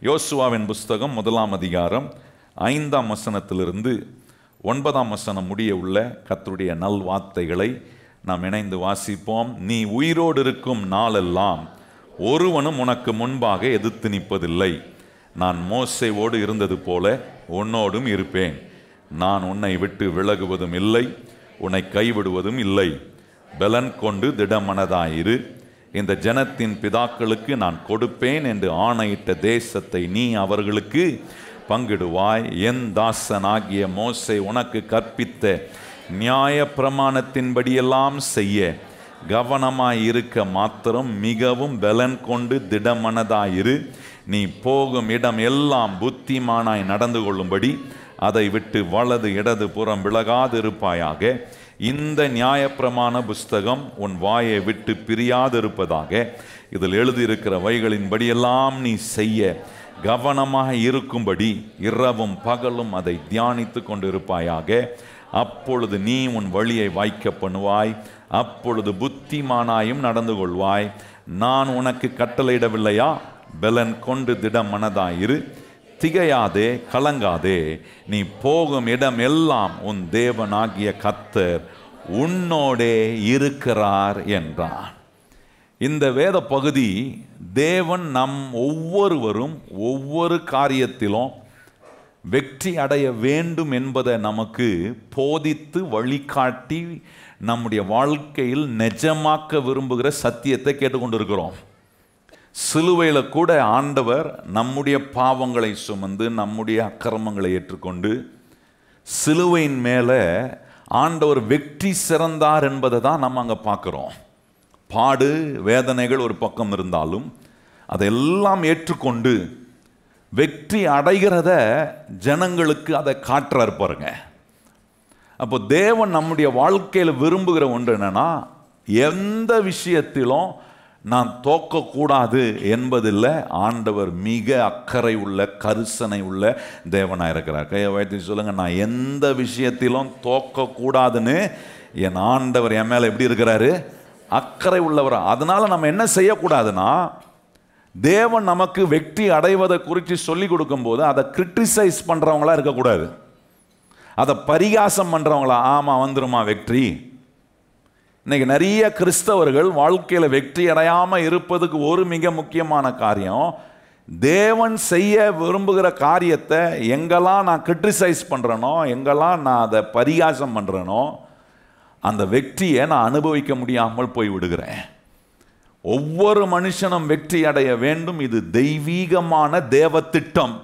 யோசுவாவின் புஸ்தகம் 1ஆம் அதிகாரம் 5ஆம் வசனத்திலிருந்து 9ஆம் வசனம் முடிய உள்ள கர்த்தருடைய நல்வார்த்தைகளை நாம் இணைந்து வாசிப்போம். நீ உயிரோடு இருக்கும் நாளெல்லாம் ஒருவனும் உனக்கு முன்பாக எதிர்த்து நிற்பதில்லை. நான் மோசேயோடு இருந்தது போல உன்னோடும் இருப்பேன். நான் உன்னை விட்டு விலகுவதும் இல்லை, உன்னை கைவிடுவதும் இல்லை. பலன் கொண்டு திடமனதாயிரு. இந்த ஜனத்தின் பிதாக்களுக்கு நான் கொடுப்பேன் என்று ஆணையிட்ட தேசத்தை நீ அவர்களுக்கு பங்கிடுவாய். என் தாசனாகிய மோசே உனக்கு கற்பித்த நியாய பிரமாணத்தின்படியெல்லாம் செய்ய கவனமாய் இருக்க மாத்திரம் மிகவும் பலன் கொண்டு திடமனதாயிரு. நீ போகும் இடம் எல்லாம் புத்திமானாய் நடந்து கொள்ளும்படி அதை விட்டு வலது இடது புறம் விலகாதிருப்பாயாக. இந்த நியாயப்பிரமாண புஸ்தகம் உன் வாயை விட்டு பிரியாதிருப்பதாக. இதில் எழுதியிருக்கிற வைகளின்படியெல்லாம் நீ செய்ய கவனமாக இருக்கும்படி இரவும் பகலும் அதை தியானித்து கொண்டிருப்பாயாக. அப்பொழுது நீ உன் வழியை வாய்க்க பண்ணுவாய், அப்பொழுது புத்திமானாயும் நடந்து கொள்வாய். நான் உனக்கு கட்டளையிடவில்லையா? பலன் கொண்டு திடம் மனதாயிரு, திகையாதே, கலங்காதே. நீ போகும் இடம் எல்லாம் உன் தேவனாகிய கர்த்தர் உன்னோடே இருக்கிறார் என்றார். இந்த வேத பகுதி தேவன் நம் ஒவ்வொருவரும் ஒவ்வொரு காரியத்திலும் வெற்றி அடைய வேண்டும் என்பதை நமக்கு போதித்து வழிகாட்டி நம்முடைய வாழ்க்கையில் நிஜமாக்க விரும்புகிற சத்தியத்தை கேட்டுக்கொண்டிருக்கிறோம். சிலுவையில் கூட ஆண்டவர் நம்முடைய பாவங்களை சுமந்து நம்முடைய அக்கிரமங்களை ஏற்றுக்கொண்டு சிலுவையின் மேலே ஆண்டவர் வெற்றி சிறந்தார் என்பதை தான் நம்ம அங்கே பார்க்குறோம். பாடு வேதனைகள் ஒரு பக்கம் இருந்தாலும் அதெல்லாம் ஏற்றுக்கொண்டு வெற்றி அடைகிறத ஜனங்களுக்கு அதை காட்டுறார் பாருங்க. அப்போ தேவன் நம்முடைய வாழ்க்கையில் விரும்புகிற ஒன்று என்னன்னா, எந்த விஷயத்திலும் நான் தோக்கக்கூடாது என்பதில் ஆண்டவர் மிக அக்கறை உள்ள கரிசனை உள்ள தேவனாக இருக்கிறார். கையை வைத்து சொல்லுங்க, நான் எந்த விஷயத்திலும் தோக்கக்கூடாதுன்னு என் ஆண்டவர் என் மேலே எப்படி இருக்கிறாரு? அக்கறை உள்ளவர். அதனால நம்ம என்ன செய்யக்கூடாதுன்னா, தேவன் நமக்கு வெற்றி அடைவதை குறித்து சொல்லி கொடுக்கும்போது அதை கிரிட்டிசைஸ் பண்ணுறவங்களா இருக்கக்கூடாது, அதை பரிகாசம் பண்ணுறவங்களா. ஆமாம் வந்துருமா வெற்றி. இன்னைக்கு நிறைய கிறிஸ்தவர்கள் வாழ்க்கையில் வெற்றி அடையாமல் இருப்பதுக்கு ஒரு மிக முக்கியமான காரியம், தேவன் செய்ய விரும்புகிற காரியத்தை எங்கெல்லாம் நான் கிரிட்டிசைஸ் பண்ணுறேனோ, எங்கெல்லாம் நான் அதை பரிகாசம் பண்ணுறேனோ, அந்த வெற்றியை நான் அனுபவிக்க முடியாமல் போய் விடுகிறேன். ஒவ்வொரு மனுஷனும் வெற்றி அடைய வேண்டும். இது தெய்வீகமான தேவ திட்டம்.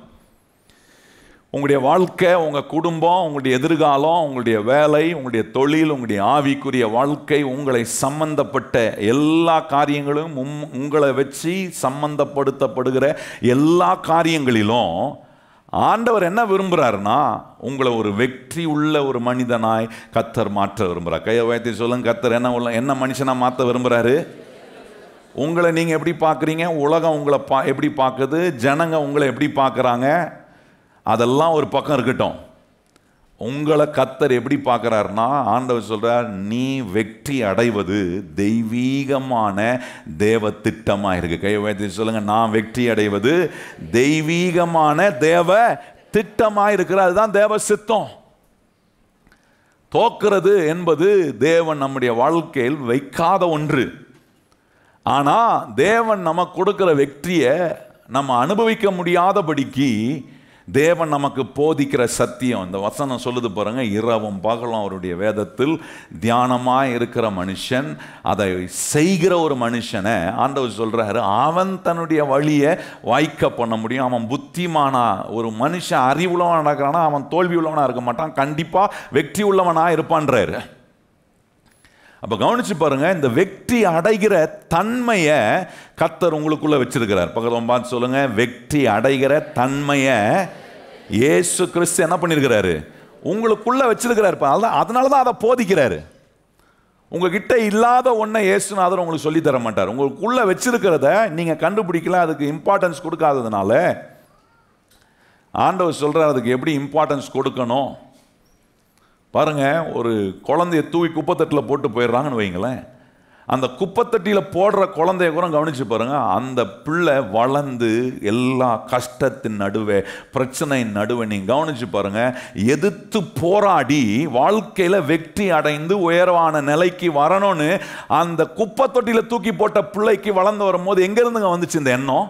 உங்களுடைய வாழ்க்கை, உங்கள் குடும்பம், உங்களுடைய எதிர்காலம், உங்களுடைய வேலை, உங்களுடைய தொழில், உங்களுடைய ஆவிக்குரிய வாழ்க்கை, உங்களை சம்பந்தப்பட்ட எல்லா காரியங்களும் உங்களை வச்சு சம்பந்தப்படுத்தப்படுகிற எல்லா காரியங்களிலும் ஆண்டவர் என்ன விரும்புகிறாருன்னா, உங்களை ஒரு வெற்றி உள்ள ஒரு மனிதனாய் கர்த்தர் மாற்ற விரும்புகிறார். கையை வைத்து சொல்லுங்க, கர்த்தர் என்ன மனுஷனாக மாற்ற விரும்புகிறாரு? உங்களை நீங்கள் எப்படி பார்க்குறீங்க, உலகம் உங்களை எப்படி பார்க்குது, ஜனங்க உங்களை எப்படி பார்க்குறாங்க, அதெல்லாம் ஒரு பக்கம் இருக்கட்டும். உங்களை கர்த்தர் எப்படி பார்க்குறாருன்னா, ஆண்டவர் சொல்கிறார், நீ வெற்றி அடைவது தெய்வீகமான தேவ திட்டமாக இருக்கு. கை வைத்து சொல்லுங்க, நான் வெற்றி அடைவது தெய்வீகமான தேவ திட்டமாக இருக்கிற, அதுதான் தேவ சித்தம். தோக்கிறது என்பது தேவன் நம்முடைய வாழ்க்கையில் வைக்காத ஒன்று. ஆனால் தேவன் நமக்கு கொடுக்கிற வெற்றியை நம்ம அனுபவிக்க முடியாதபடிக்கு தேவன் நமக்கு போதிக்கிற சத்தியம். இந்த வசனம் சொல்லுது பாருங்க, இரவும் பகலும் அவருடைய வேதத்தில் தியானமாக இருக்கிற மனுஷன், அதை செய்கிற ஒரு மனுஷனை ஆண்டவர் சொல்றாரு, அவன் தன்னுடைய வழியை வாய்க்க பண்ண முடியும். அவன் புத்திமானா, ஒரு மனுஷன் அறிவுள்ளவன் நடக்கிறானா அவன் தோல்வி உள்ளவனா இருக்க மாட்டான், கண்டிப்பா வெற்றி உள்ளவனா இருப்பான்றாரு. அப்ப கவனிச்சு பாருங்க, இந்த வெற்றி அடைகிற தன்மையை கர்த்தர் உங்களுக்குள்ள வச்சிருக்கிறார். பக்கத்துல பார்த்து சொல்லுங்க, வெற்றி அடைகிற தன்மையை இயேசு கிறிஸ்து என்ன பண்ணிருக்கிறாரு? உங்களுக்குள்ள வச்சிருக்கிறார். அதனாலதான் அதை போதிக்கிறாரு. உங்ககிட்ட இல்லாத ஒன்றை இயேசுநாதர் உங்களுக்கு சொல்லி தர மாட்டார். உங்களுக்குள்ள வச்சிருக்கிறத நீங்க கண்டுபிடிக்கல, அதுக்கு இம்பார்ட்டன்ஸ் கொடுக்காததுனால ஆண்டவர் சொல்றார் அதுக்கு எப்படி இம்பார்ட்டன்ஸ் கொடுக்கணும். பாருங்க, ஒரு குழந்தைய தூக்கி குப்பைத்தட்டில் போட்டு போயிடுறாங்கன்னு வைங்களேன், அந்த குப்பைத்தட்டியில் போடுற குழந்தைய கூட கவனிச்சு பாருங்க. அந்த பிள்ளை வளர்ந்து எல்லா கஷ்டத்தின் நடுவே, பிரச்சனையின் நடுவே நீங்கள் கவனிச்சு பாருங்க, எதிர்த்து போராடி வாழ்க்கையில் வெற்றி அடைந்து உயர்வான நிலைக்கு வரணும்னு அந்த குப்பைத்தொட்டியில் தூக்கி போட்ட பிள்ளைக்கு வளர்ந்து வரும்போது எங்கேருந்துங்க வந்துச்சு இந்த எண்ணம்?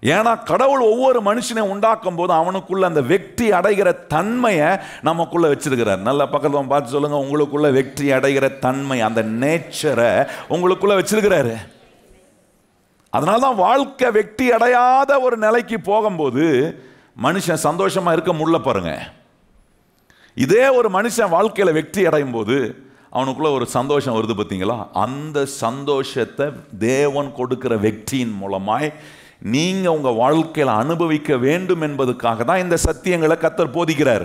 ஏன்னா கடவுள் ஒவ்வொரு மனுஷனையும் உண்டாக்கும் போது அவனுக்குள்ள அந்த வெற்றி அடைகிற தன்மையை நமக்குள்ள வச்சிருக்கிறார். நல்ல பக்கத்தில் பார்த்து சொல்லுங்க, உங்களுக்குள்ள வெற்றி அடைகிற தன்மை, அந்த நேச்சரை உங்களுக்குள்ள வச்சிருக்கிறாரு. அதனால்தான் வாழ்க்கை வெற்றி அடையாத ஒரு நிலைக்கு போகும்போது மனுஷன் சந்தோஷமா இருக்க முடியல பாருங்க. இதே ஒரு மனுஷன் வாழ்க்கையில வெற்றி அடையும் போது அவனுக்குள்ள ஒரு சந்தோஷம் வருது பார்த்தீங்களா? அந்த சந்தோஷத்தை தேவன் கொடுக்கிற வெற்றியின் மூலமாய் நீங்க உங்க வாழ்க்கையில் அனுபவிக்க வேண்டும் என்பதுக்காக தான் இந்த சத்தியங்களை கர்த்தர் போதிக்கிறார்.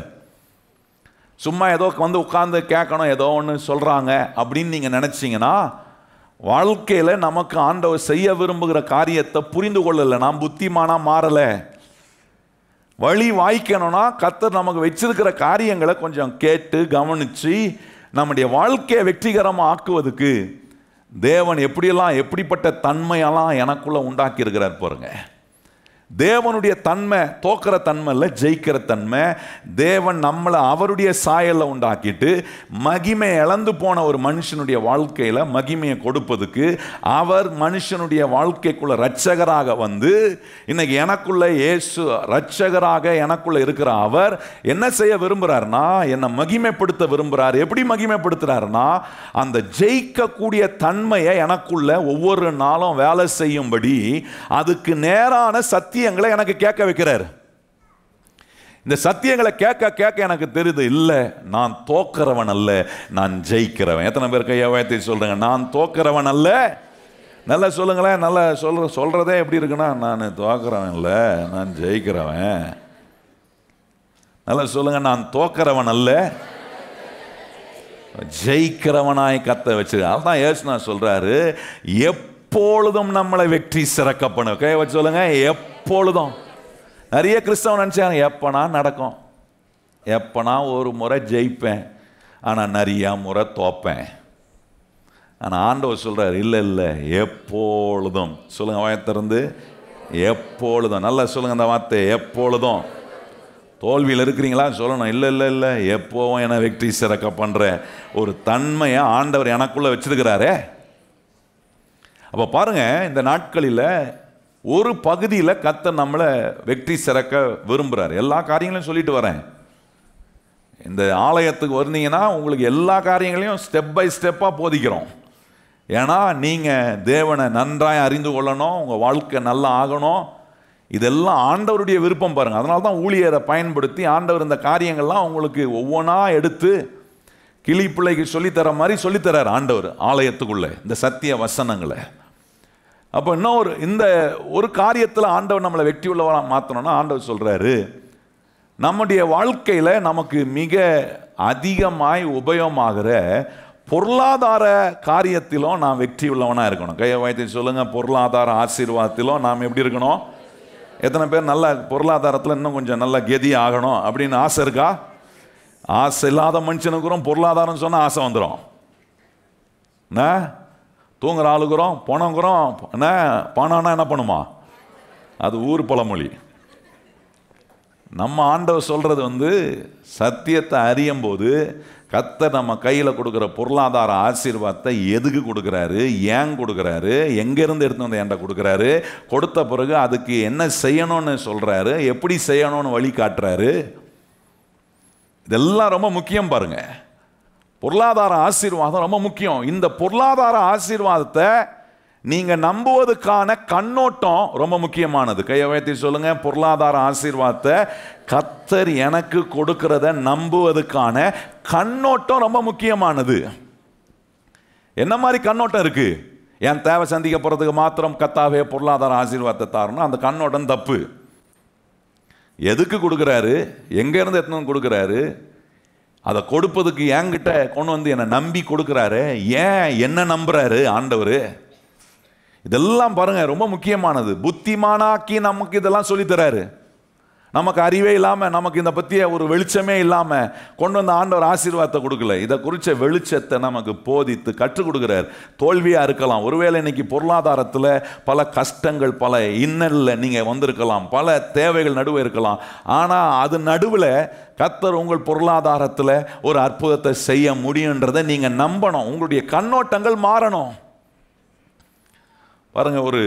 சும்மா ஏதோ வந்து உட்கார்ந்து கேட்கணும், ஏதோ ஒன்று சொல்றாங்க அப்படின்னு நீங்க நினைச்சீங்கன்னா வாழ்க்கையில நமக்கு ஆண்டவர் செய்ய விரும்புகிற காரியத்தை புரிந்து கொள்ளல, நாம் புத்திமானா மாறல. வழி வாய்க்கணும்னா கர்த்தர் நமக்கு வச்சிருக்கிற காரியங்களை கொஞ்சம் கேட்டு கவனிச்சு நம்முடைய வாழ்க்கையை வெற்றிகரமாக ஆக்குவதுக்கு தேவன் எப்படிப்பட்ட தன்மையெல்லாம் எனக்குள்ள உண்டாக்கி இருக்கிறார் பாருங்க. தேவனுடைய தன்மை தோக்கிற தன்மை இல்லை, ஜெயிக்கிற தன்மை. தேவன் நம்மளை அவருடைய சாயலை உண்டாக்கிட்டு மகிமை இழந்து போன ஒரு மனுஷனுடைய வாழ்க்கையில் மகிமையை கொடுப்பதுக்கு அவர் மனுஷனுடைய வாழ்க்கைக்குள்ள இரட்சகராக வந்து இன்னைக்கு எனக்குள்ள இயேசு இரட்சகராக எனக்குள்ள இருக்கிற அவர் என்ன செய்ய விரும்புகிறார்னா என்னை மகிமைப்படுத்த விரும்புகிறார். எப்படி மகிமைப்படுத்துகிறாருன்னா அந்த ஜெயிக்கக்கூடிய தன்மையை எனக்குள்ள ஒவ்வொரு நாளும் வேலை செய்யும்படி அதுக்கு நேரான சத்தியங்களை எனக்கு கேட்க வைக்கிறார். இந்த சத்தியங்களை கேட்க கேட்க எனக்கு தெரியுது, இல்லை நான் தோக்கிறவன் அல்ல, நான் ஜெயிக்கிறவன். எத்தனை பேர் கையை உயர்த்தி சொல்றேங்க, நான் தோக்கிறவன் அல்ல? நல்லா சொல்லுங்களேன். நல்லா சொல்றதே எப்படி இருக்குன்னா, நான் தோக்கிறவன் இல்லை, நான் ஜெயிக்கிறவன். நல்லா சொல்லுங்க, நான் தோக்கிறவன் அல்ல, ஜெயிக்கிறவனாய் கத்த வச்சிருக்க. அதுதான் இயேசு சொல்றாரு, எப்பொழுதும் நம்மளை வெற்றி சிறக்க பண்ணு. கை வச்சு சொல்லுங்க, எப்பொழுதும். நிறைய கிறிஸ்தவன் நினைச்சாங்க எப்பனா நடக்கும், எப்பனா ஒரு முறை ஜெயிப்பேன், ஆனால் நிறைய முறை தோப்பேன். ஆனால் ஆண்டவர் சொல்றாரு, இல்லை இல்லை, எப்பொழுதும். சொல்லுங்க வாயத்திலிருந்து, எப்பொழுதும். நல்லா சொல்லுங்க அந்த வார்த்தை, எப்பொழுதும். தோல்வியில் இருக்கிறீங்களா சொல்லணும், இல்லை இல்லை இல்லை, எப்போவும் என வெற்றி சிறக்க பண்ற ஒரு தன்மையை ஆண்டவர் எனக்குள்ள வச்சிருக்கிறாரே. அப்போ பாருங்க, இந்த நாட்களில் ஒரு பகுதியில் கர்த்தர் நம்மளை வெற்றி சிறக்க விரும்புகிறார். எல்லா காரியங்களையும் சொல்லிட்டு வரேன். இந்த ஆலயத்துக்கு வந்தீங்கன்னா உங்களுக்கு எல்லா காரியங்களையும் ஸ்டெப் பை ஸ்டெப்பாக போதிக்கிறோம். ஏன்னா நீங்கள் தேவனை நன்றாக அறிந்து கொள்ளணும், உங்கள் வாழ்க்கை நல்லா ஆகணும். இதெல்லாம் ஆண்டவருடைய விருப்பம் பாருங்கள். அதனால தான் ஊழியரை பயன்படுத்தி ஆண்டவர் இந்த காரியங்கள்லாம் உங்களுக்கு ஒவ்வொன்றா எடுத்து கிளி பிள்ளைக்கு சொல்லித்தர மாதிரி சொல்லித்தரார் ஆண்டவர் ஆலயத்துக்குள்ளே இந்த சத்திய வசனங்களை. அப்போ இந்த ஒரு காரியத்தில் ஆண்டவர் நம்மளை வெற்றி உள்ளவராக மாற்றணும்னா ஆண்டவர் சொல்கிறாரு, நம்முடைய வாழ்க்கையில் நமக்கு மிக அதிகமாய் உபயோகமாகிற பொருளாதார காரியத்திலும் நாம் வெற்றி உள்ளவனாக இருக்கணும். கையை வாய்த்தி சொல்லுங்கள், பொருளாதார ஆசீர்வாதத்திலும் நாம் எப்படி இருக்கணும்? எத்தனை பேர் நல்ல பொருளாதாரத்தில் இன்னும் கொஞ்சம் நல்ல கெதி ஆகணும் அப்படின்னு ஆசை இருக்கா? ஆசை இல்லாத மனுஷனுக்குறோம் பொருளாதாரம் சொன்னால் ஆசை வந்துடும். என்ன தூங்குற ஆளுக்குறோம் பணங்கிறோம், என்ன பணம்னா என்ன பண்ணுமா? அது ஊர் பழமொழி. நம்ம ஆண்டவர் சொல்கிறது சத்தியத்தை அறியும் போது கர்த்தர் நம்ம கையில் கொடுக்குற பொருளாதார ஆசீர்வாதத்தை எதுக்கு கொடுக்குறாரு, ஏன் கொடுக்குறாரு, எங்கேருந்து எடுத்து வந்து என்கிட்ட கொடுக்குறாரு, கொடுத்த பிறகு அதுக்கு என்ன செய்யணும்னு சொல்கிறாரு, எப்படி செய்யணும்னு வழி காட்டுறாரு. இதெல்லாம் ரொம்ப முக்கியம் பாருங்க. பொருளாதார ஆசீர்வாதம் ரொம்ப முக்கியம். இந்த பொருளாதார ஆசீர்வாதத்தை நீங்கள் நம்புவதற்கான கண்ணோட்டம் ரொம்ப முக்கியமானது. கையை உயர்த்தி சொல்லுங்க, பொருளாதார ஆசீர்வாதத்தை கர்த்தர் எனக்கு கொடுக்கிறத நம்புவதற்கான கண்ணோட்டம் ரொம்ப முக்கியமானது. என்ன மாதிரி கண்ணோட்டம் இருக்கு? என் தேவை சந்திக்க போறதுக்கு மாத்திரம் கர்த்தாவே பொருளாதார ஆசீர்வாதத்தை தாரணும், அந்த கண்ணோட்டம் தப்பு. எதுக்கு கொடுக்குறாரு, எங்க இருந்து எத்தனை கொடுக்குறாரு, அதை கொடுப்பதுக்கு என்கிட்ட கொண்டு வந்து என்னை நம்பி கொடுக்குறாரு, ஏன் என்ன நம்புறாரு ஆண்டவர், இதெல்லாம் பாருங்க ரொம்ப முக்கியமானது. புத்திமானாக்கி நமக்கு இதெல்லாம் சொல்லித்தராரு. நமக்கு அறிவே இல்லாமல், நமக்கு இதை பற்றிய ஒரு வெளிச்சமே இல்லாமல் கொண்டு வந்த ஆண்டவர் ஆசீர்வாதத்தை கொடுக்கல. இதை குறித்த வெளிச்சத்தை நமக்கு போதித்து கற்றுக் கொடுக்குறார். தோல்வியாக இருக்கலாம், ஒருவேளை இன்னைக்கு பொருளாதாரத்தில் பல கஷ்டங்கள், பல இன்னலில் நீங்கள் வந்திருக்கலாம், பல தேவைகள் நடுவே இருக்கலாம். ஆனால் அது நடுவில் கர்த்தர் உங்கள் பொருளாதாரத்தில் ஒரு அற்புதத்தை செய்ய முடியுன்றதை நீங்கள் நம்பணும். உங்களுடைய கண்ணோட்டங்கள் மாறணும். பாருங்கள்,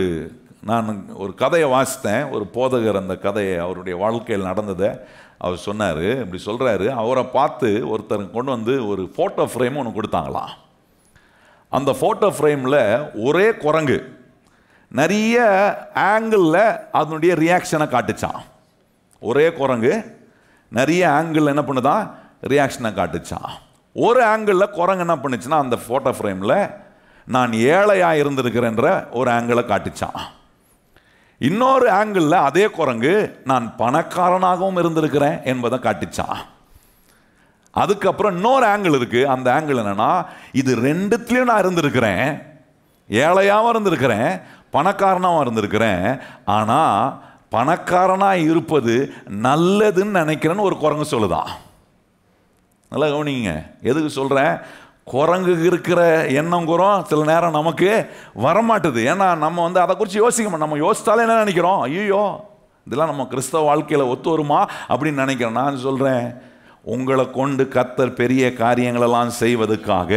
நான் ஒரு கதையை வாசித்தேன். ஒரு போதகர் அந்த கதையை, அவருடைய வாழ்க்கையில் நடந்ததை அவர் சொன்னார். இப்படி சொல்கிறாரு, அவரை பார்த்து ஒருத்தர் கொண்டு வந்து ஒரு ஃபோட்டோ ஃப்ரேம் ஒன்று கொடுத்தாங்களாம். அந்த ஃபோட்டோ ஃப்ரேமில் ஒரே குரங்கு நிறைய ஆங்கிளில் அதனுடைய ரியாக்ஷனை காட்டுச்சான். ஒரே குரங்கு நிறைய ஆங்கிள் என்ன பண்ணுதான், ரியாக்ஷனை காட்டுச்சான். ஒரு ஆங்கிளில் குரங்கு என்ன பண்ணுச்சுன்னா, அந்த ஃபோட்டோ ஃப்ரேமில் நான் ஏழையாக இருந்திருக்கிறேன்ற ஒரு ஆங்கிளை காட்டுச்சான். இன்னொரு ஆங்கிளில் அதே குரங்கு நான் பணக்காரனாகவும் இருந்திருக்கிறேன் என்பதை காட்டுச்சான். அதுக்கப்புறம் இன்னொரு ஆங்கிள் இருக்கு. அந்த ஆங்கிள் என்னன்னா, இது ரெண்டுத்துலையும் நான் இருந்திருக்கிறேன், ஏழையாகவும் இருந்திருக்கிறேன், பணக்காரனாகவும் இருந்திருக்கிறேன். ஆனால் பணக்காரனாக இருப்பது நல்லதுன்னு நினைக்கிறேன்னு ஒரு குரங்கு சொல்லுதான். நல்லா கவனிங்க, எதுக்கு சொல்கிறேன்? குரங்குக்கு இருக்கிற எண்ணம் குறம் சில நேரம் நமக்கு வரமாட்டுது. ஏன்னா நம்ம வந்து அதை குறித்து யோசிக்க மாட்டோம். நம்ம யோசித்தாலே என்ன நினைக்கிறோம், ஐயோ இதெல்லாம் நம்ம கிறிஸ்தவ வாழ்க்கையில் ஒத்து வருமா அப்படின்னு நினைக்கிறோம். நான் சொல்கிறேன், உங்களை கொண்டு கர்த்தர் பெரிய காரியங்களெல்லாம் செய்வதற்காக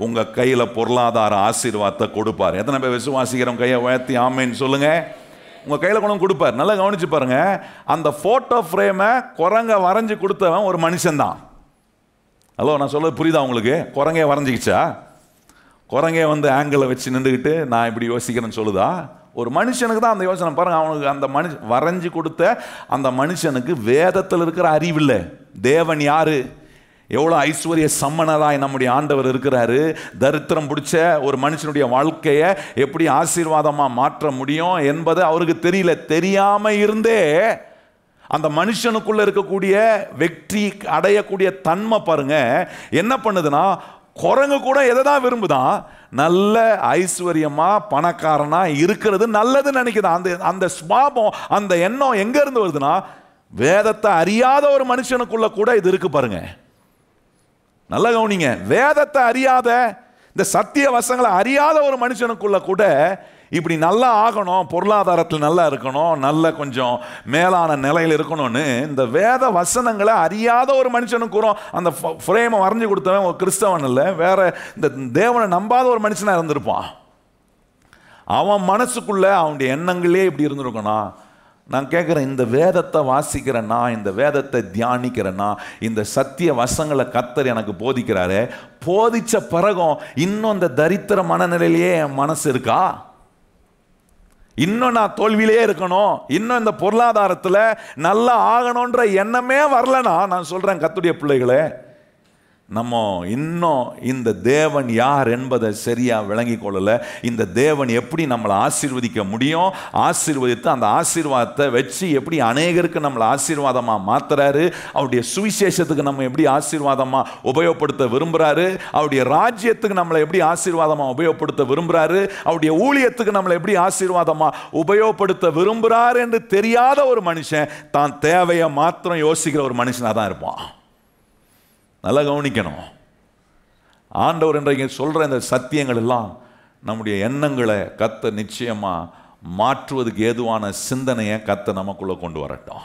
உங்கள் கையில் பொருளாதார ஆசீர்வாதத்தை கொடுப்பார். எத்தனை பேர் விசுவாசிக்கிறோம்? கையை உயர்த்தி ஆமேன்னு சொல்லுங்கள். உங்கள் கையில் கொண்டு கொடுப்பார். நல்லா கவனிச்சு பாருங்கள், அந்த ஃபோட்டோ ஃப்ரேமை குரங்கை வரைஞ்சி கொடுத்தவன் ஒரு மனுஷன்தான். ஹலோ, நான் சொல்கிறது புரியுதா உங்களுக்கு? குரங்கே வரைஞ்சிக்கிச்சா? குரங்கே வந்து ஆங்கிளை வச்சு நின்றுக்கிட்டு நான் இப்படி யோசிக்கிறேன்னு சொல்லுதா? ஒரு மனுஷனுக்கு தான் அந்த யோசனை. பாருங்கள், அவனுக்கு அந்த வரைஞ்சி கொடுத்த அந்த மனுஷனுக்கு வேதத்தில் இருக்கிற அறிவில்லை. தேவன் யாரு, எவ்வளோ ஐஸ்வர்ய சம்மனராய் நம்முடைய ஆண்டவர் இருக்கிறாரு, தரித்திரம் பிடிச்ச ஒரு மனுஷனுடைய வாழ்க்கையை எப்படி ஆசீர்வாதமாக மாற்ற முடியும் என்பது அவருக்கு தெரியல. தெரியாமல் இருந்தே அந்த மனுஷனுக்குள்ள இருக்கக்கூடிய வெற்றி அடையக்கூடிய தன்மை பாருங்க என்ன பண்ணுதுன்னா, குரங்கு கூட எதை தான் விரும்புதான், நல்ல ஐஸ்வர்யமா பணக்காரனா இருக்கிறது நல்லதுன்னு நினைக்குதான். அந்த அந்த ஸ்வாபம், அந்த எண்ணம் எங்க இருந்து வருதுன்னா, வேதத்தை அறியாத ஒரு மனுஷனுக்குள்ள கூட இது இருக்கு பாருங்க. நல்லா கவனிங்க, வேதத்தை அறியாத, இந்த சத்திய வசங்களை அறியாத ஒரு மனுஷனுக்குள்ள கூட இப்படி நல்லா ஆகணும், பொருளாதாரத்தில் நல்லா இருக்கணும், நல்ல கொஞ்சம் மேலான நிலையில் இருக்கணும்னு இந்த வேத வசனங்களை அறியாத ஒரு மனுஷனுக்கு கூட அந்த ஃப்ரேமை வரைஞ்சி கொடுத்தவன் ஒரு கிறிஸ்தவன் இல்லை, வேற இந்த தேவனை நம்பாத ஒரு மனுஷனாக இருந்திருப்பான். அவன் மனசுக்குள்ள அவனுடைய எண்ணங்களே இப்படி இருந்திருக்கணும். நான் கேட்குறேன், இந்த வேதத்தை வாசிக்கிறேன்னா, இந்த வேதத்தை தியானிக்கிறேன்னா, இந்த சத்திய வசங்களை கர்த்தர் எனக்கு போதிக்கிறாரு, போதிச்ச பிறகும் இன்னும் இந்த தரித்திர மனநிலையிலேயே என் மனசு இருக்கா? இன்னும் நான் தோல்வியிலே இருக்கணும், இன்னும் இந்த பொருளாதாரத்தில் நல்லா ஆகணுன்ற எண்ணமே வரலனா, நான் சொல்கிறேன் கர்த்தருடைய பிள்ளைகளே, நம்ம இன்னும் இந்த தேவன் யார் என்பதை சரியாக விளங்கி கொள்ளலை. இந்த தேவன் எப்படி நம்மளை ஆசீர்வதிக்க முடியும், ஆசீர்வதித்து அந்த ஆசீர்வாதத்தை வச்சு எப்படி அநேகருக்கு நம்மளை ஆசீர்வாதமாக மாற்றுறாரு, அவருடைய சுவிசேஷத்துக்கு நம்ம எப்படி ஆசீர்வாதமாக உபயோகப்படுத்த விரும்புகிறாரு, அவருடைய ராஜ்யத்துக்கு நம்மளை எப்படி ஆசீர்வாதமாக உபயோகப்படுத்த விரும்புகிறாரு, அவருடைய ஊழியத்துக்கு நம்மளை எப்படி ஆசீர்வாதமாக உபயோகப்படுத்த விரும்புகிறாரு என்று தெரியாத ஒரு மனுஷன் தான் தேவையை மாத்திரம் யோசிக்கிற ஒரு மனுஷனாக தான் இருப்பான். நல்லா கவனிக்கணும். ஆண்டவர் இன்றைக்கு சொல்கிற இந்த சத்தியங்கள் எல்லாம் நம்முடைய எண்ணங்களை கர்த்தர் நிச்சயமாக மாற்றுவதுக்கு ஏதுவான சிந்தனையை கர்த்தர் நமக்குள்ளே கொண்டு வரட்டும்.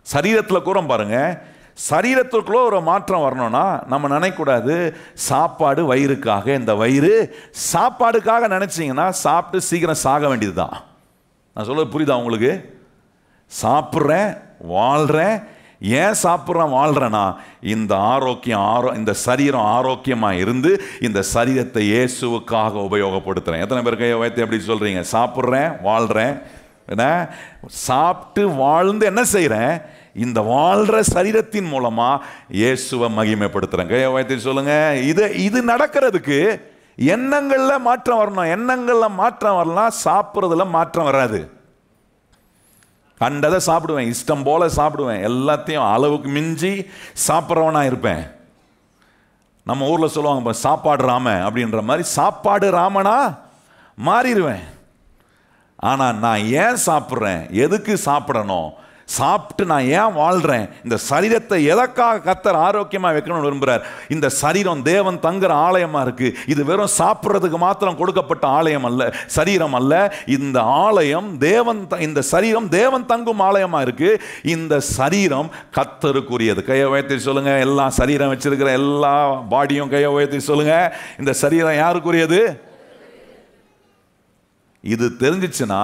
சரீரத்தில் கூட பாருங்க, சரீரத்துக்குள்ள ஒரு மாற்றம் வரணும்னா நம்ம நினைக்கக்கூடாது சாப்பாடு வயிறுக்காக, இந்த வயிறு சாப்பாடுக்காக நினச்சிங்கன்னா சாப்பிட்டு சீக்கிரம் சாக வேண்டியது தான். நான் சொல்கிறது புரியுதா உங்களுக்கு? சாப்பிட்றேன், வாழ்கிறேன், ஏன் சாப்பிட்றேன் வாழ்கிறேன்னா, இந்த ஆரோக்கியம் இந்த சரீரம் ஆரோக்கியமாக இருந்து இந்த சரீரத்தை இயேசுவுக்காக உபயோகப்படுத்துகிறேன். எத்தனை பேர் கையை வைத்து எப்படி சொல்கிறீங்க? சாப்பிட்றேன், வாழ்கிறேன், என்ன சாப்பிட்டு வாழ்ந்து என்ன செய்கிறேன், இந்த வாழ்கிற சரீரத்தின் மூலமாக இயேசுவை மகிமைப்படுத்துகிறேன். கையை வைத்து சொல்லுங்கள். இது நடக்கிறதுக்கு எண்ணங்களில் மாற்றம் வரணும். எண்ணங்களில் மாற்றம் வரலாம், சாப்பிட்றதுல மாற்றம் வராது. கண்டதை சாப்பிடுவேன், இஷ்டம் போல சாப்பிடுவேன், எல்லாத்தையும் அளவுக்கு மிஞ்சி சாப்பிட்றவனா இருப்பேன். நம்ம ஊரில் சொல்லுவாங்க சாப்பாடு ராம அப்படின்ற மாதிரி சாப்பாடு ராமனா மாறிடுவேன். ஆனால் நான் ஏன் சாப்பிட்றேன், எதுக்கு சாப்பிடணும், சாப்பிட்டு நான் ஏன் வாழ்கிறேன்? இந்த சரீரத்தை எதற்காக கர்த்தர் ஆரோக்கியமாக வைக்கணும்னு விரும்புகிறார்? இந்த சரீரம் தேவன் தங்குற ஆலயமாக இருக்குது. இது வெறும் சாப்பிட்றதுக்கு மாத்திரம் கொடுக்கப்பட்ட ஆலயம் அல்ல, சரீரம் அல்ல. இந்த ஆலயம் தேவன், இந்த சரீரம் தேவன் தங்கும் ஆலயமாக இருக்குது. இந்த சரீரம் கர்த்தருக்குரியது. கையை உயர்த்தி சொல்லுங்க. எல்லா சரீரம் வச்சிருக்கிற எல்லா பாடியும் கையை உயர்த்தி சொல்லுங்க, இந்த சரீரம் யாருக்குரியது? இது தெரிஞ்சிச்சுன்னா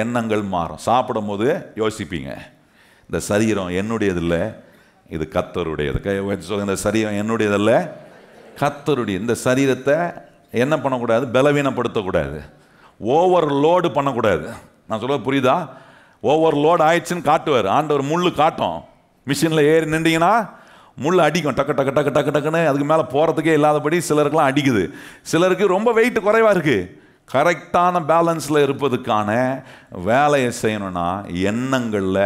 எண்ணங்கள் மாறும். சாப்பிடும் போது யோசிப்பீங்க, இந்த சரீரம் என்னுடையது இல்லை, இது கர்த்தருடையது. சொல்லுங்க, இந்த சரீரம் என்னுடையது இல்லை, கர்த்தருடைய. இந்த சரீரத்தை என்ன பண்ணக்கூடாது? பலவீனப்படுத்தக்கூடாது, ஓவர்லோடு பண்ணக்கூடாது. நான் சொல்ல புரியுதா? ஓவர்லோடு ஆயிடுச்சுன்னு காட்டுவார் ஆண்டவர். முள் காட்டும். மிஷினில் ஏறி நின்றீங்கன்னா முள் அடிக்கும், டக்கு டக்கு டக்கு டக்கு டக்குன்னு. அதுக்கு மேலே போகிறதுக்கே இல்லாதபடி சிலருக்குலாம் அடிக்குது. சிலருக்கு ரொம்ப வெயிட் குறைவாக இருக்குது. கரெக்டான பேலன்ஸில் இருப்பதுக்கான வேலையை செய்யணும்னா எண்ணங்களில்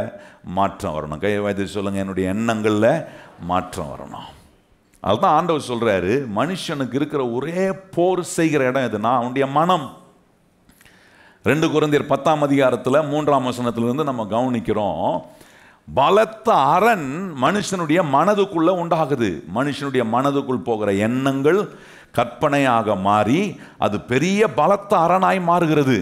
மாற்றம் வரணும். கையை வைத்து சொல்லுங்கள், என்னுடைய எண்ணங்களில் மாற்றம் வரணும். அதுதான் ஆண்டவர் சொல்கிறாரு, மனுஷனுக்கு இருக்கிற ஒரே போர் செய்கிற இடம் எதுனா அவனுடைய மனம். 2 கொரிந்தியர் 10 3 நம்ம கவனிக்கிறோம், பலத்த அரண் மனுஷனுடைய மனதுக்குள்ள உண்டாகுது. மனுஷனுடைய மனதுக்குள் போகிற எண்ணங்கள் கற்பனையாக மாறி அது பெரிய பலத்த அரணாய் மாறுகிறது.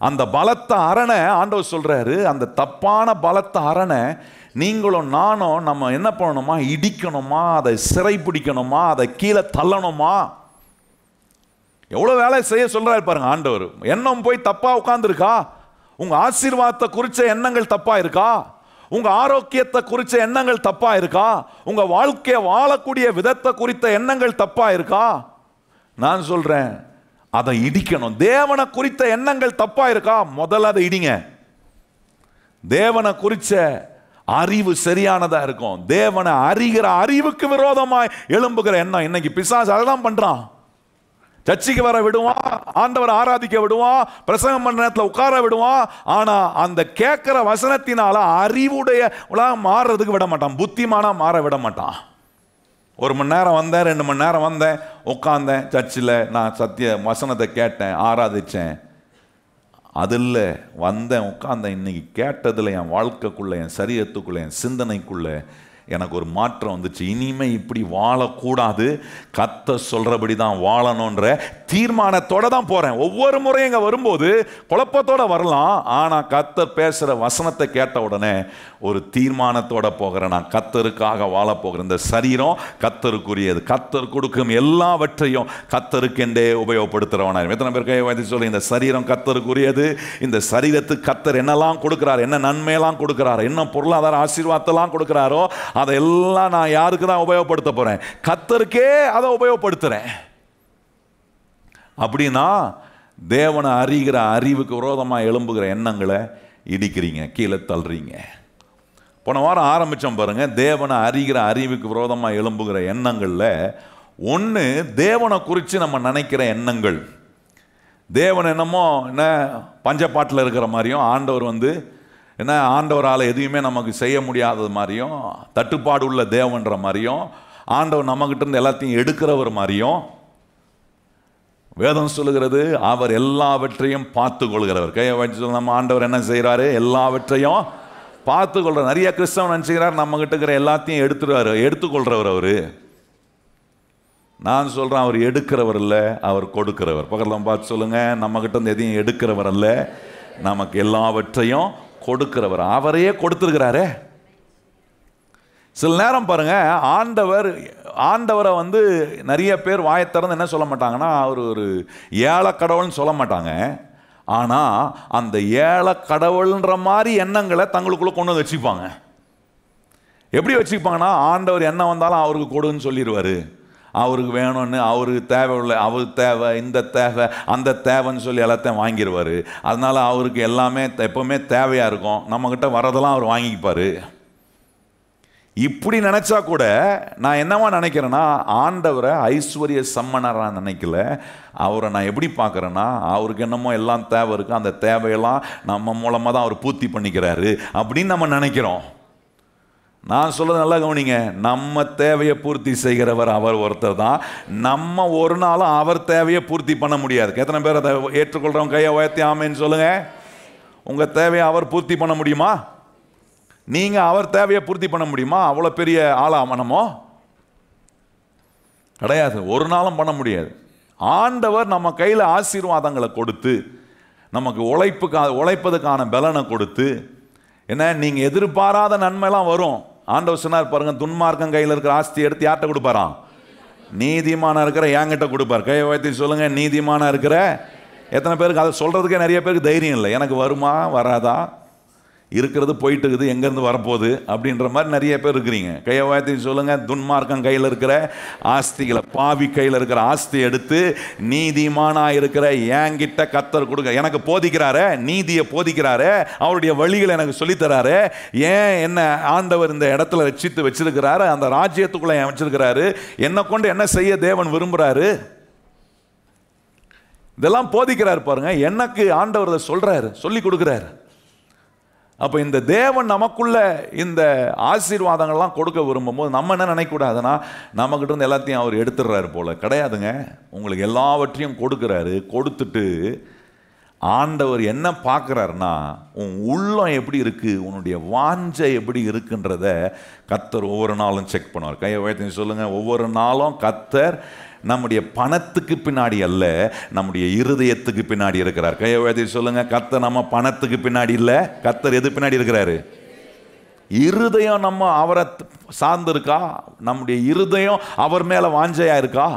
அந்த பலத்த அரணை ஆண்டவர் சொல்றாரு, அந்த தப்பான பலத்த அரணை நீங்களும் நானும் நம்ம என்ன பண்ணணுமா? இடிக்கணுமா, அதை சிறை பிடிக்கணுமா, அதை கீழே தள்ளணுமா? எவ்வளோ வேலை செய்ய சொல்றாரு பாருங்க ஆண்டவர். எண்ணம் போய் தப்பா உட்கார்ந்துருக்கா? உங்க ஆசீர்வாதத்தை குறித்த எண்ணங்கள் தப்பா இருக்கா? உங்க ஆரோக்கியத்தை குறித்த எண்ணங்கள் தப்பா இருக்கா? உங்க வாழ்க்கையை வாழக்கூடிய விதத்தை குறித்த எண்ணங்கள் தப்பா இருக்கா? நான் சொல்றேன், அதை இடிக்கணும். தேவனை குறித்த எண்ணங்கள் தப்பா இருக்கா? முதல்ல அதை இடிங்க. தேவனை குறித்த அறிவு சரியானதா இருக்கும். தேவனை அறிகிற அறிவுக்கு விரோதமாய் எழும்புகிற எண்ணம். இன்னைக்கு பிசாசு அதான் பண்றான். சர்ச்சைக்கு வர விடுவான், ஆண்டவர் ஆராதிக்க விடுவான், பிரசங்கம் பண்ண நேரத்தில் உட்கார விடுவான். ஆனா அந்த கேட்கிற வசனத்தினால அறிவுடைய மாறுறதுக்கு விட மாட்டான், புத்திமானா மாற விட மாட்டான். 1 மணி நேரம் வந்தேன், 2 மணி நேரம் வந்தேன், உட்காந்தேன் சர்ச்சில், நான் சத்திய வசனத்தை கேட்டேன், ஆராதிச்சேன். அது இல்லை, வந்தேன் உட்காந்தேன். இன்னைக்கு கேட்டதில் என் வாழ்க்கைக்குள்ள, என் சரீரத்துக்குள்ள, என் சிந்தனைக்குள்ள எனக்கு ஒரு மாற்றம் வந்துச்சு. இனிமே இப்படி வாழக்கூடாது, கர்த்தர் சொல்றபடி தான் வாழணுன்ற தீர்மானத்தோட தான் போறேன். ஒவ்வொரு முறையும் இங்க வரும்போது குழப்பத்தோட வரலாம், ஆனா கர்த்தர் பேசுற வசனத்தை கேட்ட உடனே ஒரு தீர்மானத்தோட போகிறேன். நான் கர்த்தருக்காக வாழ போகிறேன். இந்த சரீரம் கர்த்தருக்குரியது. கர்த்தர் கொடுக்கும் எல்லாவற்றையும் கர்த்தருக்கென்றே உபயோகப்படுத்துறவனா. எத்தனை பேர் கையை வைத்து சொல்லி, இந்த சரீரம் கர்த்தருக்குரியது. இந்த சரீரத்துக்கு கர்த்தர் என்னெல்லாம் கொடுக்கிறார், என்ன நன்மையெல்லாம் கொடுக்கிறார், என்ன பொருளாதார ஆசீர்வாதத்தெல்லாம் கொடுக்கிறாரோ அதெல்லாம் நான் யாருக்கு தான் உபயோகப்படுத்த போறேன்? கர்த்தருக்கே அதை உபயோகப்படுத்துறேன். அப்படின்னா தேவனை அறிகிற அறிவுக்கு விரோதமாக எழும்புகிற எண்ணங்களை இடிக்கிறீங்க, கீழே தள்ளுறீங்க. போன வாரம் ஆரம்பித்தோம் பாருங்க, தேவனை அறிகிற அறிவுக்கு விரோதமாக எழும்புகிற எண்ணங்களில் ஒன்று, தேவனை குறித்து நம்ம நினைக்கிற எண்ணங்கள். தேவன் என்னமோ என்ன பஞ்சப்பாட்டில் இருக்கிற மாதிரியும், ஆண்டவர் என்ன ஆண்டவரால் எதுவுமே நமக்கு செய்ய முடியாதது மாதிரியும், தட்டுப்பாடு உள்ள தேவன்ற மாதிரியும், ஆண்டவர் நம்மகிட்ட இருந்து எல்லாத்தையும் எடுக்கிறவர் மாதிரியும். வேதம் சொல்லுகிறது, அவர் எல்லாவற்றையும் பார்த்து கொள்கிறவர். கையை வச்சு சொல்ல, நம்ம ஆண்டவர் என்ன செய்கிறாரு? எல்லாவற்றையும் பார்த்து கொள்ற. நிறைய கிறிஸ்தவன் நினச்சிக்கிறார் நம்ம கிட்ட இருக்கிற எல்லாத்தையும் எடுத்துக்கொள்றவர் அவரு. நான் சொல்றேன், அவர் எடுக்கிறவர் இல்லை, அவர் கொடுக்கிறவர். பக்கத்தில் பார்த்து சொல்லுங்க, நம்ம கிட்ட இருந்து எதையும் எடுக்கிறவர் அல்ல, நமக்கு எல்லாவற்றையும் கொடுக்கிறவர். அவரையே கொடுத்துருக்கிறாரே. சில நேரம் பாருங்க, ஆண்டவரை நிறைய பேர் வாயை திறந்து என்ன சொல்ல மாட்டாங்கன்னா, அவர் ஒரு ஏழை கடவுள்னு சொல்ல மாட்டாங்க. ஆனால் அந்த ஏழை கடவுள்ன்ற மாதிரி எண்ணங்களை தங்களுக்குள்ள கொண்டு வந்து வச்சுப்பாங்க. எப்படி வச்சுப்பாங்கன்னா, ஆண்டவர் என்ன வந்தாலும் அவருக்கு கொடுன்னு சொல்லிடுவார். அவருக்கு வேணும்னு, அவருக்கு தேவை, அவருக்கு தேவை, இந்த தேவை, அந்த தேவைன்னு சொல்லி எல்லாத்தையும் வாங்கிடுவார். அதனால் அவருக்கு எல்லாமே எப்போவுமே தேவையாக இருக்கும். நம்மக்கிட்ட வரதெல்லாம் அவர் வாங்கிப்பார். இப்படி நினச்சா கூட நான் என்னவா நினைக்கிறேன்னா, ஆண்டவரை ஐஸ்வர்ய சம்மனராக நினைக்கல. அவரை நான் எப்படி பார்க்குறேன்னா, அவருக்கு என்னமோ எல்லாம் தேவை இருக்குது, அந்த தேவையெல்லாம் நம்ம மூலமாக தான் அவர் பூர்த்தி பண்ணிக்கிறாரு அப்படின்னு நம்ம நினைக்கிறோம். நான் சொல்றது நல்லா கவனிங்க, நம்ம தேவையை பூர்த்தி செய்கிறவர் அவர் ஒருத்தர் தான். நம்ம ஒரு நாளும் அவர் தேவையை பூர்த்தி பண்ண முடியாது. எத்தனை பேர் அதை ஏற்றுக்கொள்றவங்க கையை உயர்த்தி ஆமேன்னு சொல்லுங்க. உங்க தேவையை அவர் பூர்த்தி பண்ண முடியுமா? நீங்கள் அவர் தேவையை பூர்த்தி பண்ண முடியுமா? அவ்வளோ பெரிய ஆளா மனமோ? கிடையாது, ஒரு நாளும் பண்ண முடியாது. ஆண்டவர் நம்ம கையில் ஆசீர்வாதங்களை கொடுத்து, நமக்கு உழைப்பதுக்கான பலனை கொடுத்து, என்ன நீங்கள் எதிர்பாராத நன்மைலாம் வரும். ஆண்டவர் சொன்னார் பாருங்க, துன்மார்க்கம் கையில் இருக்கிற ஆஸ்தி எடுத்து யார்கிட்ட கொடுப்பாராம்? நீதிமானா இருக்கிற என்கிட்ட கொடுப்பார். கையை வைத்து சொல்லுங்க, நீதிமானா இருக்கிற. எத்தனை பேருக்கு அதை சொல்றதுக்கே நிறைய பேருக்கு தைரியம் இல்லை. எனக்கு வருமா வராதா, இருக்கிறது போயிட்டு இருக்குது, எங்கேருந்து வரப்போகுது அப்படின்ற மாதிரி நிறைய பேர் இருக்கிறீங்க. கையை வாய்த்தி சொல்லுங்க, துன்மார்க்கம் கையில் இருக்கிற ஆஸ்திகளை, பாவி கையில் இருக்கிற ஆஸ்தி எடுத்து நீதிமானா இருக்கிற என்கிட்ட கர்த்தர் கொடுங்க. எனக்கு போதிக்கிறாரு, நீதியை போதிக்கிறாரு, அவருடைய வழிகளை எனக்கு சொல்லித்தராரு. ஏன் என்ன ஆண்டவர் இந்த இடத்துல ரட்சித்து வச்சிருக்கிறாரு, அந்த ராஜ்யத்துக்குள்ள வச்சிருக்கிறாரு, என்னை கொண்டு என்ன செய்ய தேவன் விரும்புகிறாரு, இதெல்லாம் போதிக்கிறார் பாருங்க. எனக்கு ஆண்டவர் அதை சொல்றாரு, சொல்லி கொடுக்குறாரு. அப்போ இந்த தேவன் நமக்குள்ள இந்த ஆசீர்வாதங்கள்லாம் கொடுக்க விரும்பும் போது நம்ம என்ன நினைக்கக்கூடாதுன்னா, நம்மக்கிட்ட இருந்து எல்லாத்தையும் அவர் எடுத்துடுறாரு போல. கிடையாதுங்க. உங்களுக்கு எல்லாவற்றையும் கொடுக்குறாரு. கொடுத்துட்டு ஆண்டவர் என்ன பார்க்குறாருன்னா, உன் உள்ளம் எப்படி இருக்குது, உன்னுடைய வாஞ்சை எப்படி இருக்குன்றத கர்த்தர் ஒவ்வொரு நாளும் செக் பண்ணுவார். கையை உயர்த்தி சொல்லுங்கள், ஒவ்வொரு நாளும் கர்த்தர் நம்முடைய பணத்துக்கு பின்னாடி அல்ல, நம்முடைய இருதயத்துக்கு பின்னாடி இருக்கிறார். கையை உயர்த்தி சொல்லுங்க, கர்த்தர் நம்ம பணத்துக்கு பின்னாடி இல்லை, கர்த்தர் எது பின்னாடி இருக்கிறாரு? இருதயம் நம்ம அவரை சார்ந்து இருக்கா? நம்முடைய இருதயம் அவர் மேல வாஞ்சையா இருக்கா?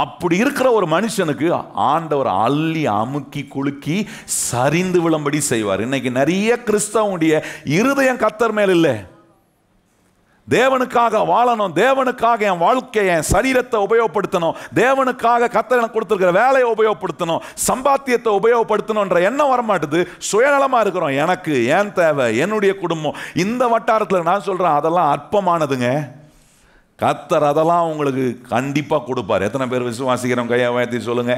அப்படி இருக்கிற ஒரு மனுஷனுக்கு ஆண்டவர் அள்ளி அமுக்கி குலுக்கி சரிந்து விழும்படி செய்வார். இன்னைக்கு நிறைய கிறிஸ்தவனுடைய இருதயம் கர்த்தர் மேல் இல்லை. தேவனுக்காக வாழணும், தேவனுக்காக என் வாழ்க்கையை, என் சரீரத்தை உபயோகப்படுத்தணும், தேவனுக்காக கர்த்தர் எனக்கு கொடுத்திருக்கிற வேலையை உபயோகப்படுத்தணும், சம்பாத்தியத்தை உபயோகப்படுத்தணும்ன்ற எண்ணம் வரமாட்டுது. சுயநலமா இருக்கிறோம். எனக்கு ஏன் தேவை, என்னுடைய குடும்பம், இந்த வட்டாரத்தில் நான் சொல்றேன், அதெல்லாம் அற்பமானதுங்க. கர்த்தர் அதெல்லாம் உங்களுக்கு கண்டிப்பா கொடுப்பார். எத்தனை பேர் விசுவாசிக்கிறோம்? கையை உயர்த்தி சொல்லுங்க.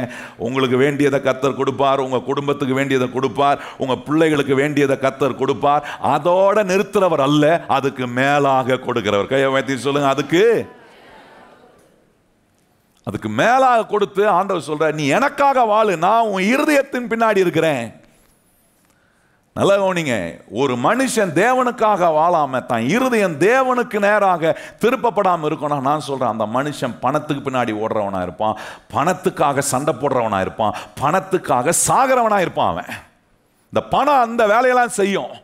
உங்களுக்கு வேண்டியதை கர்த்தர் கொடுப்பார், உங்க குடும்பத்துக்கு வேண்டியதை கொடுப்பார், உங்க பிள்ளைகளுக்கு வேண்டியதை கர்த்தர் கொடுப்பார். அதோட நிறுத்துறவர் அல்ல, அதுக்கு மேலாக கொடுக்கிறவர். கையை உயர்த்தி சொல்லுங்க, அதுக்கு மேலாக கொடுத்து ஆண்டவர் சொல்ற, நீ எனக்காக வாழு, நான் உன் இருதயத்தின் பின்னாடி இருக்கிறேன். நல்ல கவனிங்க, ஒரு மனுஷன் தேவனுக்காக வாழாம தான் இருதயம் தேவனுக்கு நேராக திருப்பப்படாமல் இருக்கணும். நான் சொல்றேன், அந்த மனுஷன் பணத்துக்கு பின்னாடி ஓடுறவனா இருப்பான், பணத்துக்காக சண்டை போடுறவனா இருப்பான், பணத்துக்காக சாகிறவனா இருப்பான். அவன் இந்த பணம் அந்த வேலையெல்லாம் செய்யும்.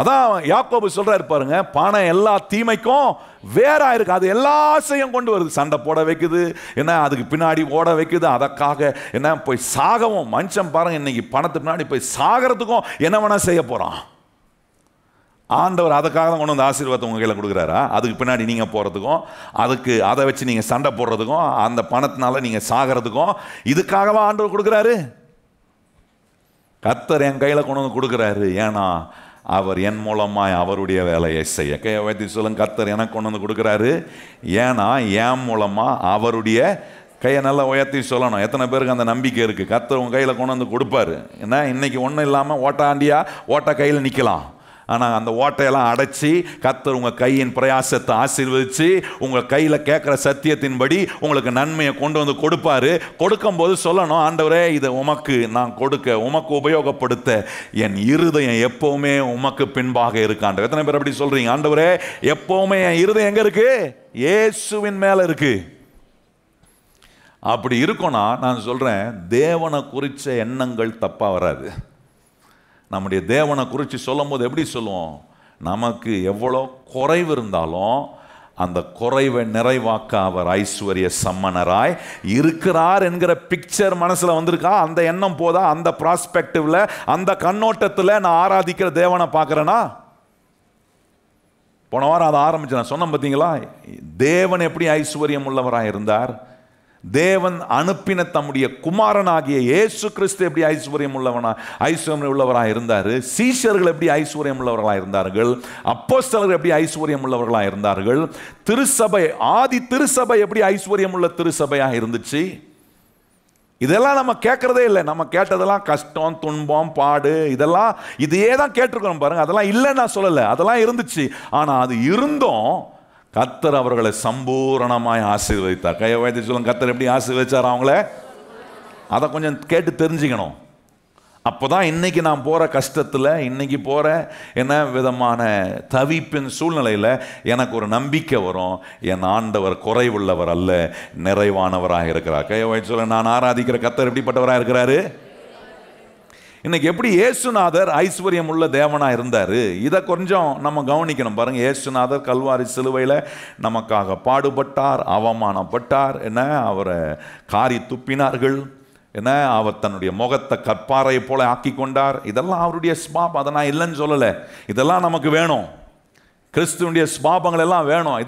அதான் யாக்கோபு சொல்றாரு பாருங்க, பணம் எல்லா தீமைக்கும் வேறா இருக்கு, அது எல்லா ஆசையும் கொண்டு வருது, சண்டை போட வைக்குது, என்ன அதுக்கு பின்னாடி ஓட வைக்குது, அதற்காக என்ன போய் சாகவும். மனுஷன் பாருங்க, இன்னைக்கு பணத்துக்கு பின்னாடி போய் சாகிறதுக்கும் என்ன வேணா செய்ய போறான். ஆண்டவர் அதுக்காக தான் கொண்டு வந்து ஆசீர்வாதத்தை உங்க கையில் கொடுக்குறாரா? அதுக்கு பின்னாடி நீங்க போறதுக்கும், அதுக்கு அதை வச்சு நீங்க சண்டை போடுறதுக்கும், அந்த பணத்தினால நீங்க சாகிறதுக்கும், இதுக்காகவா ஆண்டவர் கொடுக்குறாரு? கர்த்தர் என் கையில் கொண்டு வந்து கொடுக்குறாரு. ஏன்னா அவர் என் மூலமாய் அவருடைய வேலையை செய்ய. கையை வைத்து சொல்லுங்க, கர்த்தர் எனக்கு கொண்டு வந்து கொடுக்குறாரு. ஏன்னா என் மூலமா அவருடைய. கையை நல்லா உயர்த்தி சொல்லணும். எத்தனை பேருக்கு அந்த நம்பிக்கை இருக்குது? கர்த்தர் உங்கள் கையில் கொண்டு வந்து கொடுப்பாரு. ஏன்னா இன்னைக்கு ஒன்றும் இல்லாமல் ஓட்டாண்டியா ஓட்ட கையில் நிற்கலாம். ஆனால் அந்த ஓட்டையெல்லாம் அடைச்சி கர்த்தர் உங்கள் கையின் பிரயாசத்தை ஆசீர்வதித்து உங்கள் கையில் கேட்குற சத்தியத்தின்படி உங்களுக்கு நன்மையை கொண்டு வந்து கொடுப்பாரு. கொடுக்கும்போது சொல்லணும், ஆண்டவரே இதை உமக்கு நான் கொடுக்க, உமக்கு உபயோகப்படுத்த என் இருதயம் எப்போவுமே உமக்கு பின்பாக இருக்காண்டு. எத்தனை பேர் அப்படி சொல்கிறீங்க? ஆண்டவரே எப்போவுமே என் இருதயம் எங்கே இருக்கு? இயேசுவின் மேலே இருக்கு. அப்படி இருக்கும்னா நான் சொல்கிறேன், தேவனை குறித்த எண்ணங்கள் தப்பாக வராது. நம்முடைய தேவனை குறித்து சொல்லும் போது எப்படி சொல்லுவோம்? நமக்கு எவ்வளோ குறைவு இருந்தாலும் அந்த குறைவை நிறைவாக்க அவர் ஐஸ்வர்ய சம்மனராய் இருக்கிறார் என்கிற பிக்சர் மனசில் வந்திருக்கா? அந்த எண்ணம் போதா? அந்த ப்ராஸ்பெக்டிவ்ல, அந்த கண்ணோட்டத்தில் நான் ஆராதிக்கிற தேவனை பார்க்குறேன்னா? போன வாரம் அதை ஆரம்பிச்சு நான் சொன்னேன் பார்த்தீங்களா? தேவன் எப்படி ஐஸ்வர்யம் உள்ளவராக இருந்தார், தேவன் அனுப்பின தம்முடைய குமாரனாகிய இயேசு கிறிஸ்து எப்படி ஐஸ்வர்யம் உள்ளவராக இருந்தார், சீஷர்கள் எப்படி ஐஸ்வர்யம் உள்ளவர்களாக இருந்தார்கள், அப்போஸ்தலர்கள் எப்படி ஐஸ்வர்யம் உள்ளவர்களாக இருந்தார்கள், திருச்சபை, ஆதி திருச்சபை எப்படி ஐஸ்வர்யம் உள்ள திருச்சபையாக இருந்துச்சு. இதெல்லாம் நம்ம கேட்கறதே இல்லை. நம்ம கேட்டதெல்லாம் கஷ்டம், துன்பம், பாடு, இதெல்லாம் இதையே தான் கேட்டிருக்கிறோம் பாருங்க. அதெல்லாம் இல்லைன்னு நான் சொல்லலை, அதெல்லாம் இருந்துச்சு. ஆனால் அது இருந்தும் கர்த்தர் அவர்களை சம்பூரணமாய் ஆசீர்வதித்தார். கையை வைத்து சொல்லுங்க, கர்த்தர் எப்படி ஆசீர்வதிச்சார் அவங்கள? அதை கொஞ்சம் கேட்டு தெரிஞ்சுக்கணும். அப்போதான் இன்னைக்கு நான் போகிற கஷ்டத்தில், இன்னைக்கு போகிற என்ன விதமான தவிப்பின் சூழ்நிலையில் எனக்கு ஒரு நம்பிக்கை வரும். என் ஆண்டவர் குறைவுள்ளவர் அல்ல, நிறைவானவராக இருக்கிறார். கையை சொல்ல, நான் ஆராதிக்கிற கர்த்தர் எப்படிப்பட்டவராக இருக்கிறாரு? இன்னைக்கு எப்படி இயேசுநாதர் ஐஸ்வர்யம் உள்ள தேவனாக இருந்தார், இதை கொஞ்சம் நம்ம கவனிக்கணும். பாருங்கள், இயேசுநாதர் கல்வாரி சிலுவையில் நமக்காக பாடுபட்டார், அவமானப்பட்டார், என்ன அவரை காரி துப்பினார்கள், என்ன அவர் தன்னுடைய முகத்தை கற்பாறையை போல ஆக்கி கொண்டார். இதெல்லாம் அவருடைய ஸ்பாப். அதை நான் இல்லைன்னு சொல்லலை. இதெல்லாம் நமக்கு வேணும். கிறிஸ்துவனுடைய ஸ்பாபங்கள் எல்லாம் வேணும்.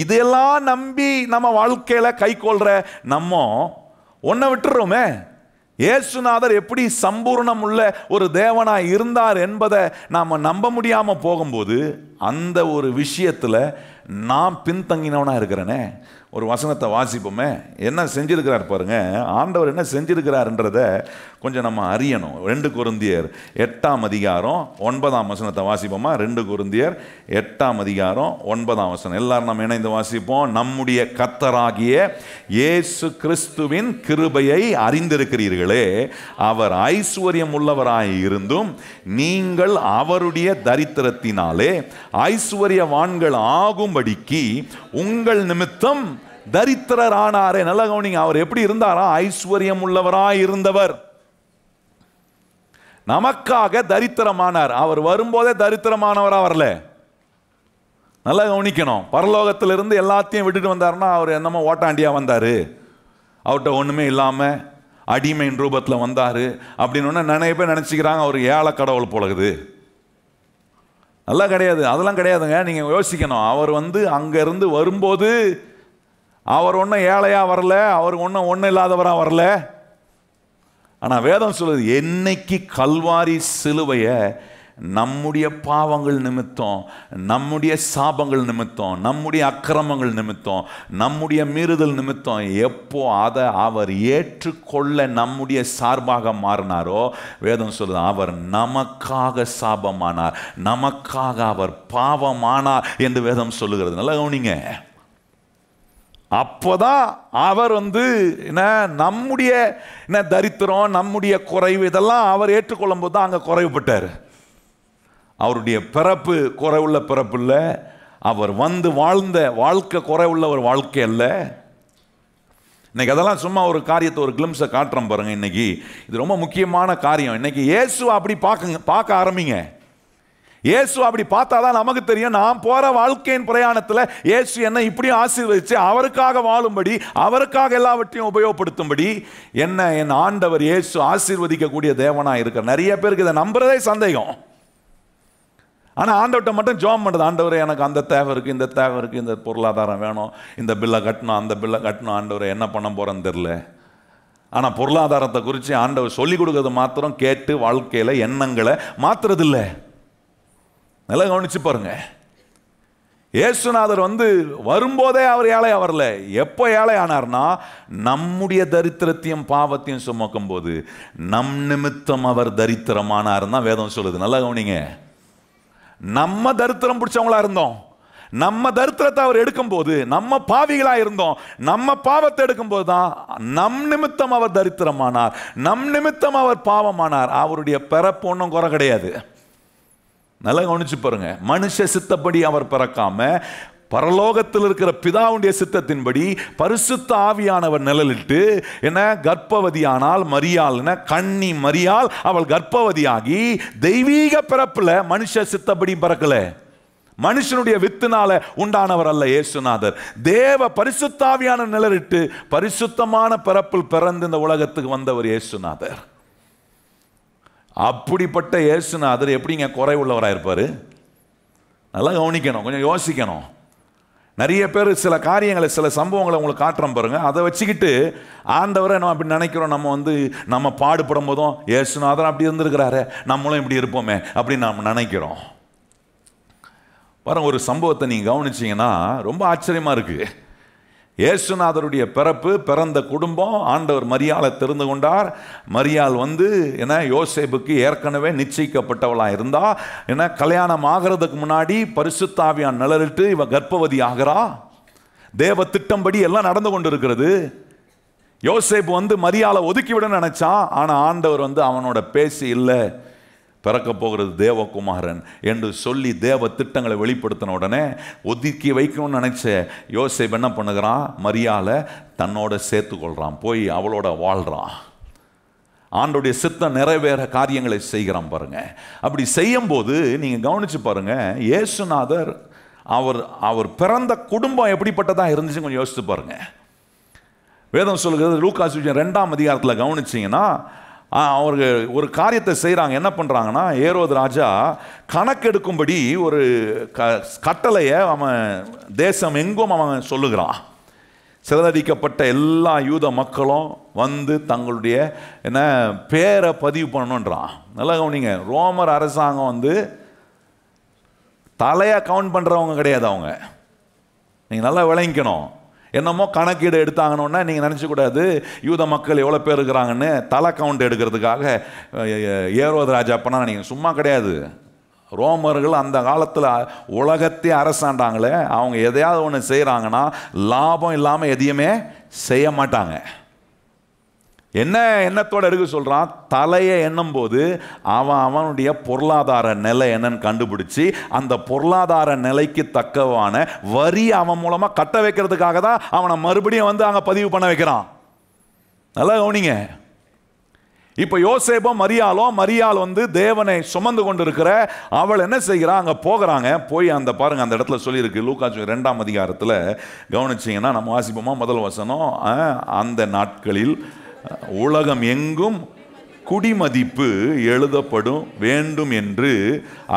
இதெல்லாம் நம்பி நம்ம வாழ்க்கையில் கை கொள்ற நம்ம ஒன்றை விட்டுறோமே. இயேசுநாதர் எப்படி சம்பூர்ணம் உள்ள ஒரு தேவனாய் இருந்தார் என்பதை நாம் நம்ப முடியாமல் போகும்போது அந்த ஒரு விஷயத்தில் நான் பின்தங்கினவனாக இருக்கிறேனே. ஒரு வசனத்தை வாசிப்போமே. என்ன செஞ்சிருக்கிறார் பாருங்க, ஆண்டவர் என்ன செஞ்சிருக்கிறார்ன்றத கொஞ்சம் நம்ம அறியணும். 2 கொரிந்தியர் 8ஆம் அதிகாரம் 9ஆம் வசனத்தை வாசிப்போமா? 2 கொரிந்தியர் 8ஆம் அதிகாரம் 9ஆம் வசனம் எல்லாரும் நம்ம இணைந்து வாசிப்போம். நம்முடைய கர்த்தராகிய இயேசு கிறிஸ்துவின் கிருபையை அறிந்திருக்கிறீர்களே, அவர் ஐஸ்வர்யம் உள்ளவராய் இருந்தும் நீங்கள் அவருடைய தரித்திரத்தினாலே ஐஸ்வர்யவான்கள் ஆகும்படிக்கு உங்கள் நிமித்தம் தரித்திரர் ஆனாரே. நல்ல கவனிங்க, அவர் எப்படி இருந்தாரா? ஐஸ்வர்யம் உள்ளவராய் இருந்தவர், நமக்காக தரித்திரமானார். அவர் வரும்போதே தரித்திரமானவரா வரல. நல்லா கவனிக்கணும். பரலோகத்திலிருந்து எல்லாத்தையும் விட்டுட்டு வந்தாருன்னா அவர் என்னமோ ஓட்டாண்டியா வந்தாரு, அவர்கிட்ட ஒண்ணுமே இல்லாம அடிமையின் ரூபத்தில் வந்தாரு அப்படின்னு நிறைய பேர் நினைச்சுக்கிறாங்க அவர் ஏழை கடவுள் போலகுது. நல்லா கிடையாது, அதெல்லாம் கிடையாதுங்க. நீங்க யோசிக்கணும். அவர் அங்கிருந்து வரும்போது அவர் ஒன்றும் ஏழையா வரல, அவர் ஒன்றும் இல்லாதவராக வரல. ஆனால் வேதம் சொல்லுது, என்னைக்கு கல்வாரி சிலுவையை நம்முடைய பாவங்கள் நிமித்தம், நம்முடைய சாபங்கள் நிமித்தம், நம்முடைய அக்கிரமங்கள் நிமித்தம், நம்முடைய மீறுதல் நிமித்தம் எப்போ அதை அவர் ஏற்றுக்கொள்ள நம்முடைய சார்பாக மாறினாரோ, வேதம் சொல்லுது, அவர் நமக்காக சாபமானார், நமக்காக அவர் பாவமானார் என்று வேதம் சொல்லுகிறது. நல்லா கவனிங்க. அப்போதான் அவர் நம்முடைய தரித்திரம், நம்முடைய குறைவு இதெல்லாம் அவர் ஏற்றுக்கொள்ளும் போது தான் அங்கே குறைவுபட்டார். அவருடைய பிறப்பு குறைவுள்ள பிறப்பு இல்லை, அவர் வாழ்ந்த வாழ்க்கை குறைவுள்ள ஒரு வாழ்க்கை அல்ல. இன்னைக்கு அதெல்லாம் சும்மா ஒரு காரியத்தை ஒரு கிளிம்ஸை காட்டுறோம் பாருங்க. இன்னைக்கு இது ரொம்ப முக்கியமான காரியம். இன்னைக்கு இயேசு அப்படி பார்க்க ஆரம்பிங்க. இயேசு அப்படி பார்த்தாதான் நமக்கு தெரியும், நான் போற வாழ்க்கையின் பிரயாணத்தில் இயேசு என்ன இப்படி ஆசீர்வதிச்சு அவருக்காக வாழும்படி, அவருக்காக எல்லாவற்றையும் உபயோகப்படுத்தும்படி என்ன என் ஆண்டவர் இயேசு ஆசீர்வதிக்கக்கூடிய தேவனா இருக்க. நிறைய பேருக்கு இதை நம்புறதே சந்தேகம். ஆனால் ஆண்டவர்கிட்ட மட்டும் ஜெபம் பண்ணுறது, ஆண்டவரே எனக்கு அந்த தேவை இருக்குது, இந்த தேவை இருக்குது, இந்த பொருளாதாரம் வேணும், இந்த பில்லை கட்டணும், அந்த பில்லை கட்டணும், ஆண்டவரை என்ன பண்ண போகிறேன்னு தெரில. ஆனால் பொருளாதாரத்தை குறித்து ஆண்டவர் சொல்லிக் கொடுக்கறது மாத்திரம் கேட்டு வாழ்க்கையில் எண்ணங்களை மாற்றுறதில்லை. நல்லா கவனிச்சு பாருங்க. இயேசுநாதர் வரும்போதே அவர் ஏழையா வரல. எப்போ ஏழை ஆனார்னா, நம்முடைய தரித்திரத்தையும் பாவத்தையும் சுமக்கும் போது நம் நிமித்தம் அவர் தரித்திரமானார்னா வேதம் சொல்லுது. நல்லா கவனிங்க. நம்ம தரித்திரம் பிடிச்சவங்களா இருந்தோம், நம்ம தரித்திரத்தை அவர் எடுக்கும் போது நம்ம பாவிகளா இருந்தோம், நம்ம பாவத்தை எடுக்கும் போது தான் நம் நிமித்தம் அவர் தரித்திரமானார், நம் நிமித்தம் அவர் பாவமானார். அவருடைய பிறப்பு ஒன்றும் குறை கிடையாது. நல்லா கவனிச்சு பாருங்க. மனுஷ சித்தப்படி அவர் பிறக்காம பரலோகத்தில் இருக்கிற பிதாவுடைய சித்தத்தின்படி பரிசுத்த ஆவியானவர் நிழலிட்டு என்ன கர்ப்பவதியானால் மரியாள், கன்னி மரியாள் அவள் கர்ப்பவதியாகி தெய்வீக பிறப்புல மனுஷ சித்தப்படி பிறக்கல. மனுஷனுடைய வித்துனால உண்டானவர் அல்ல இயேசுநாதர். தேவ பரிசுத்தாவியான நிழலிட்டு பரிசுத்தமான பிறப்பில் பிறந்து இந்த உலகத்துக்கு வந்தவர் இயேசுநாதர். அப்படிப்பட்ட இயேசுநாதர் எப்படிங்க குறை உள்ளவராக இருப்பார்? நல்லா கவனிக்கணும், கொஞ்சம் யோசிக்கணும். நிறைய பேர் சில காரியங்களை, சில சம்பவங்களை உங்களுக்கு காட்டுறோம் பாருங்க, அதை வச்சுக்கிட்டு ஆண்டவரை நம்ம அப்படி நினைக்கிறோம். நம்ம பாடுபடும் போதும் இயேசுநாதர் அப்படி இருந்திருக்கிறாரு, நம்மளும் இப்படி இருப்போமே அப்படின்னு நம்ம நினைக்கிறோம். பாருங்க, ஒரு சம்பவத்தை நீங்கள் கவனிச்சிங்கன்னா ரொம்ப ஆச்சரியமாக இருக்குது. இயேசுநாதருடைய பிறந்த குடும்பம், ஆண்டவர் மரியாளை தெரிந்து கொண்டார். மரியாள் யோசேப்புக்கு ஏற்கனவே நிச்சயிக்கப்பட்டவளாக இருந்தா, கல்யாணம் ஆகிறதுக்கு முன்னாடி பரிசுத்த ஆவியான் நிழலிட்டு இவ கர்ப்பவதி ஆகிறா. தேவ திட்டம்படி எல்லாம் நடந்து கொண்டு இருக்கிறது. யோசேப்பு வந்து மரியாதை ஒதுக்கி விட நினைச்சான். ஆனால் ஆண்டவர் வந்து அவனோட பேசி இல்லை, பிறக்க போகிறது தேவகுமாரன் என்று சொல்லி தேவ திட்டங்களை வெளிப்படுத்தின உடனே ஒதுக்கி வைக்கணும்னு நினைச்ச யோசேப்பு என்ன பண்ணுகிறான், மரியாதை தன்னோட சேர்த்து கொள்றான், போய் அவளோட வாழ்றான், ஆண்டோடைய சித்தம் நிறைவேற காரியங்களை செய்கிறான் பாருங்க. அப்படி செய்யும் போது நீங்க கவனிச்சு பாருங்க, இயேசுநாதர் அவர் பிறந்த குடும்பம் எப்படிப்பட்டதா இருந்துச்சு கொஞ்சம் யோசிச்சு பாருங்க. வேதம் சொல்கிறது லூக்கா சுவிசேஷம் 2ஆம் அதிகாரத்தில் கவனிச்சிங்கன்னா, அவர்கள் ஒரு காரியத்தை செய்கிறாங்க. என்ன பண்ணுறாங்கன்னா, ஏரோது ராஜா கணக்கெடுக்கும்படி ஒரு கட்டளையை அவன் தேசம் எங்கும் அவன் சொல்லுகிறான். சிதறடிக்கப்பட்ட எல்லா யூத மக்களும் வந்து தங்களுடைய என்ன பேரை பதிவு பண்ணணுன்றான். நல்லா கவனிங்க, ரோமர் அரசாங்கம் வந்து தலையை கவுண்ட் பண்ணுறவங்க கிடையாது. அவங்க நீங்கள் நல்லா விளங்கிக்கணும். என்னமோ கணக்கீடு எடுத்தாங்கன்னொன்னா நீங்கள் நினச்சக்கூடாது யூத மக்கள் எவ்வளோ பேர் இருக்கிறாங்கன்னு தலை கவுண்ட் எடுக்கிறதுக்காக ஏரோது ராஜா பண்ணால் நீங்கள் சும்மா கிடையாது. ரோமர்கள் அந்த காலத்தில் உலகத்தையே அரசாண்டாங்களே, அவங்க எதையாவது ஒன்று செய்கிறாங்கன்னா லாபம் இல்லாமல் எதையுமே செய்ய மாட்டாங்க. என்ன எண்ணத்தோடு எடுக்க சொல்கிறான், தலையை எண்ணும் போது அவனுடைய பொருளாதார நிலை என்னன்னு கண்டுபிடிச்சி அந்த பொருளாதார நிலைக்கு தக்கவான வரி அவன் மூலமாக கட்ட வைக்கிறதுக்காக தான் அவனை மறுபடியும் வந்து அங்கே பதிவு பண்ண வைக்கிறான். நல்லா கவனிங்க. இப்போ யோசேப்பும் மரியாள் வந்து தேவனை சுமந்து கொண்டு இருக்கிற அவள் என்ன செய்கிறா, அங்கே போகிறாங்க. போய் அந்த பாருங்க, அந்த இடத்துல சொல்லியிருக்கு லூக்கா 2ஆம் அதிகாரத்தில் கவனிச்சிங்கன்னா நம்ம வாசிப்போமா, முதல் வசனம், அந்த நாட்களில் உலகம் எங்கும் குடிமதிப்பு எழுதப்படும் வேண்டும் என்று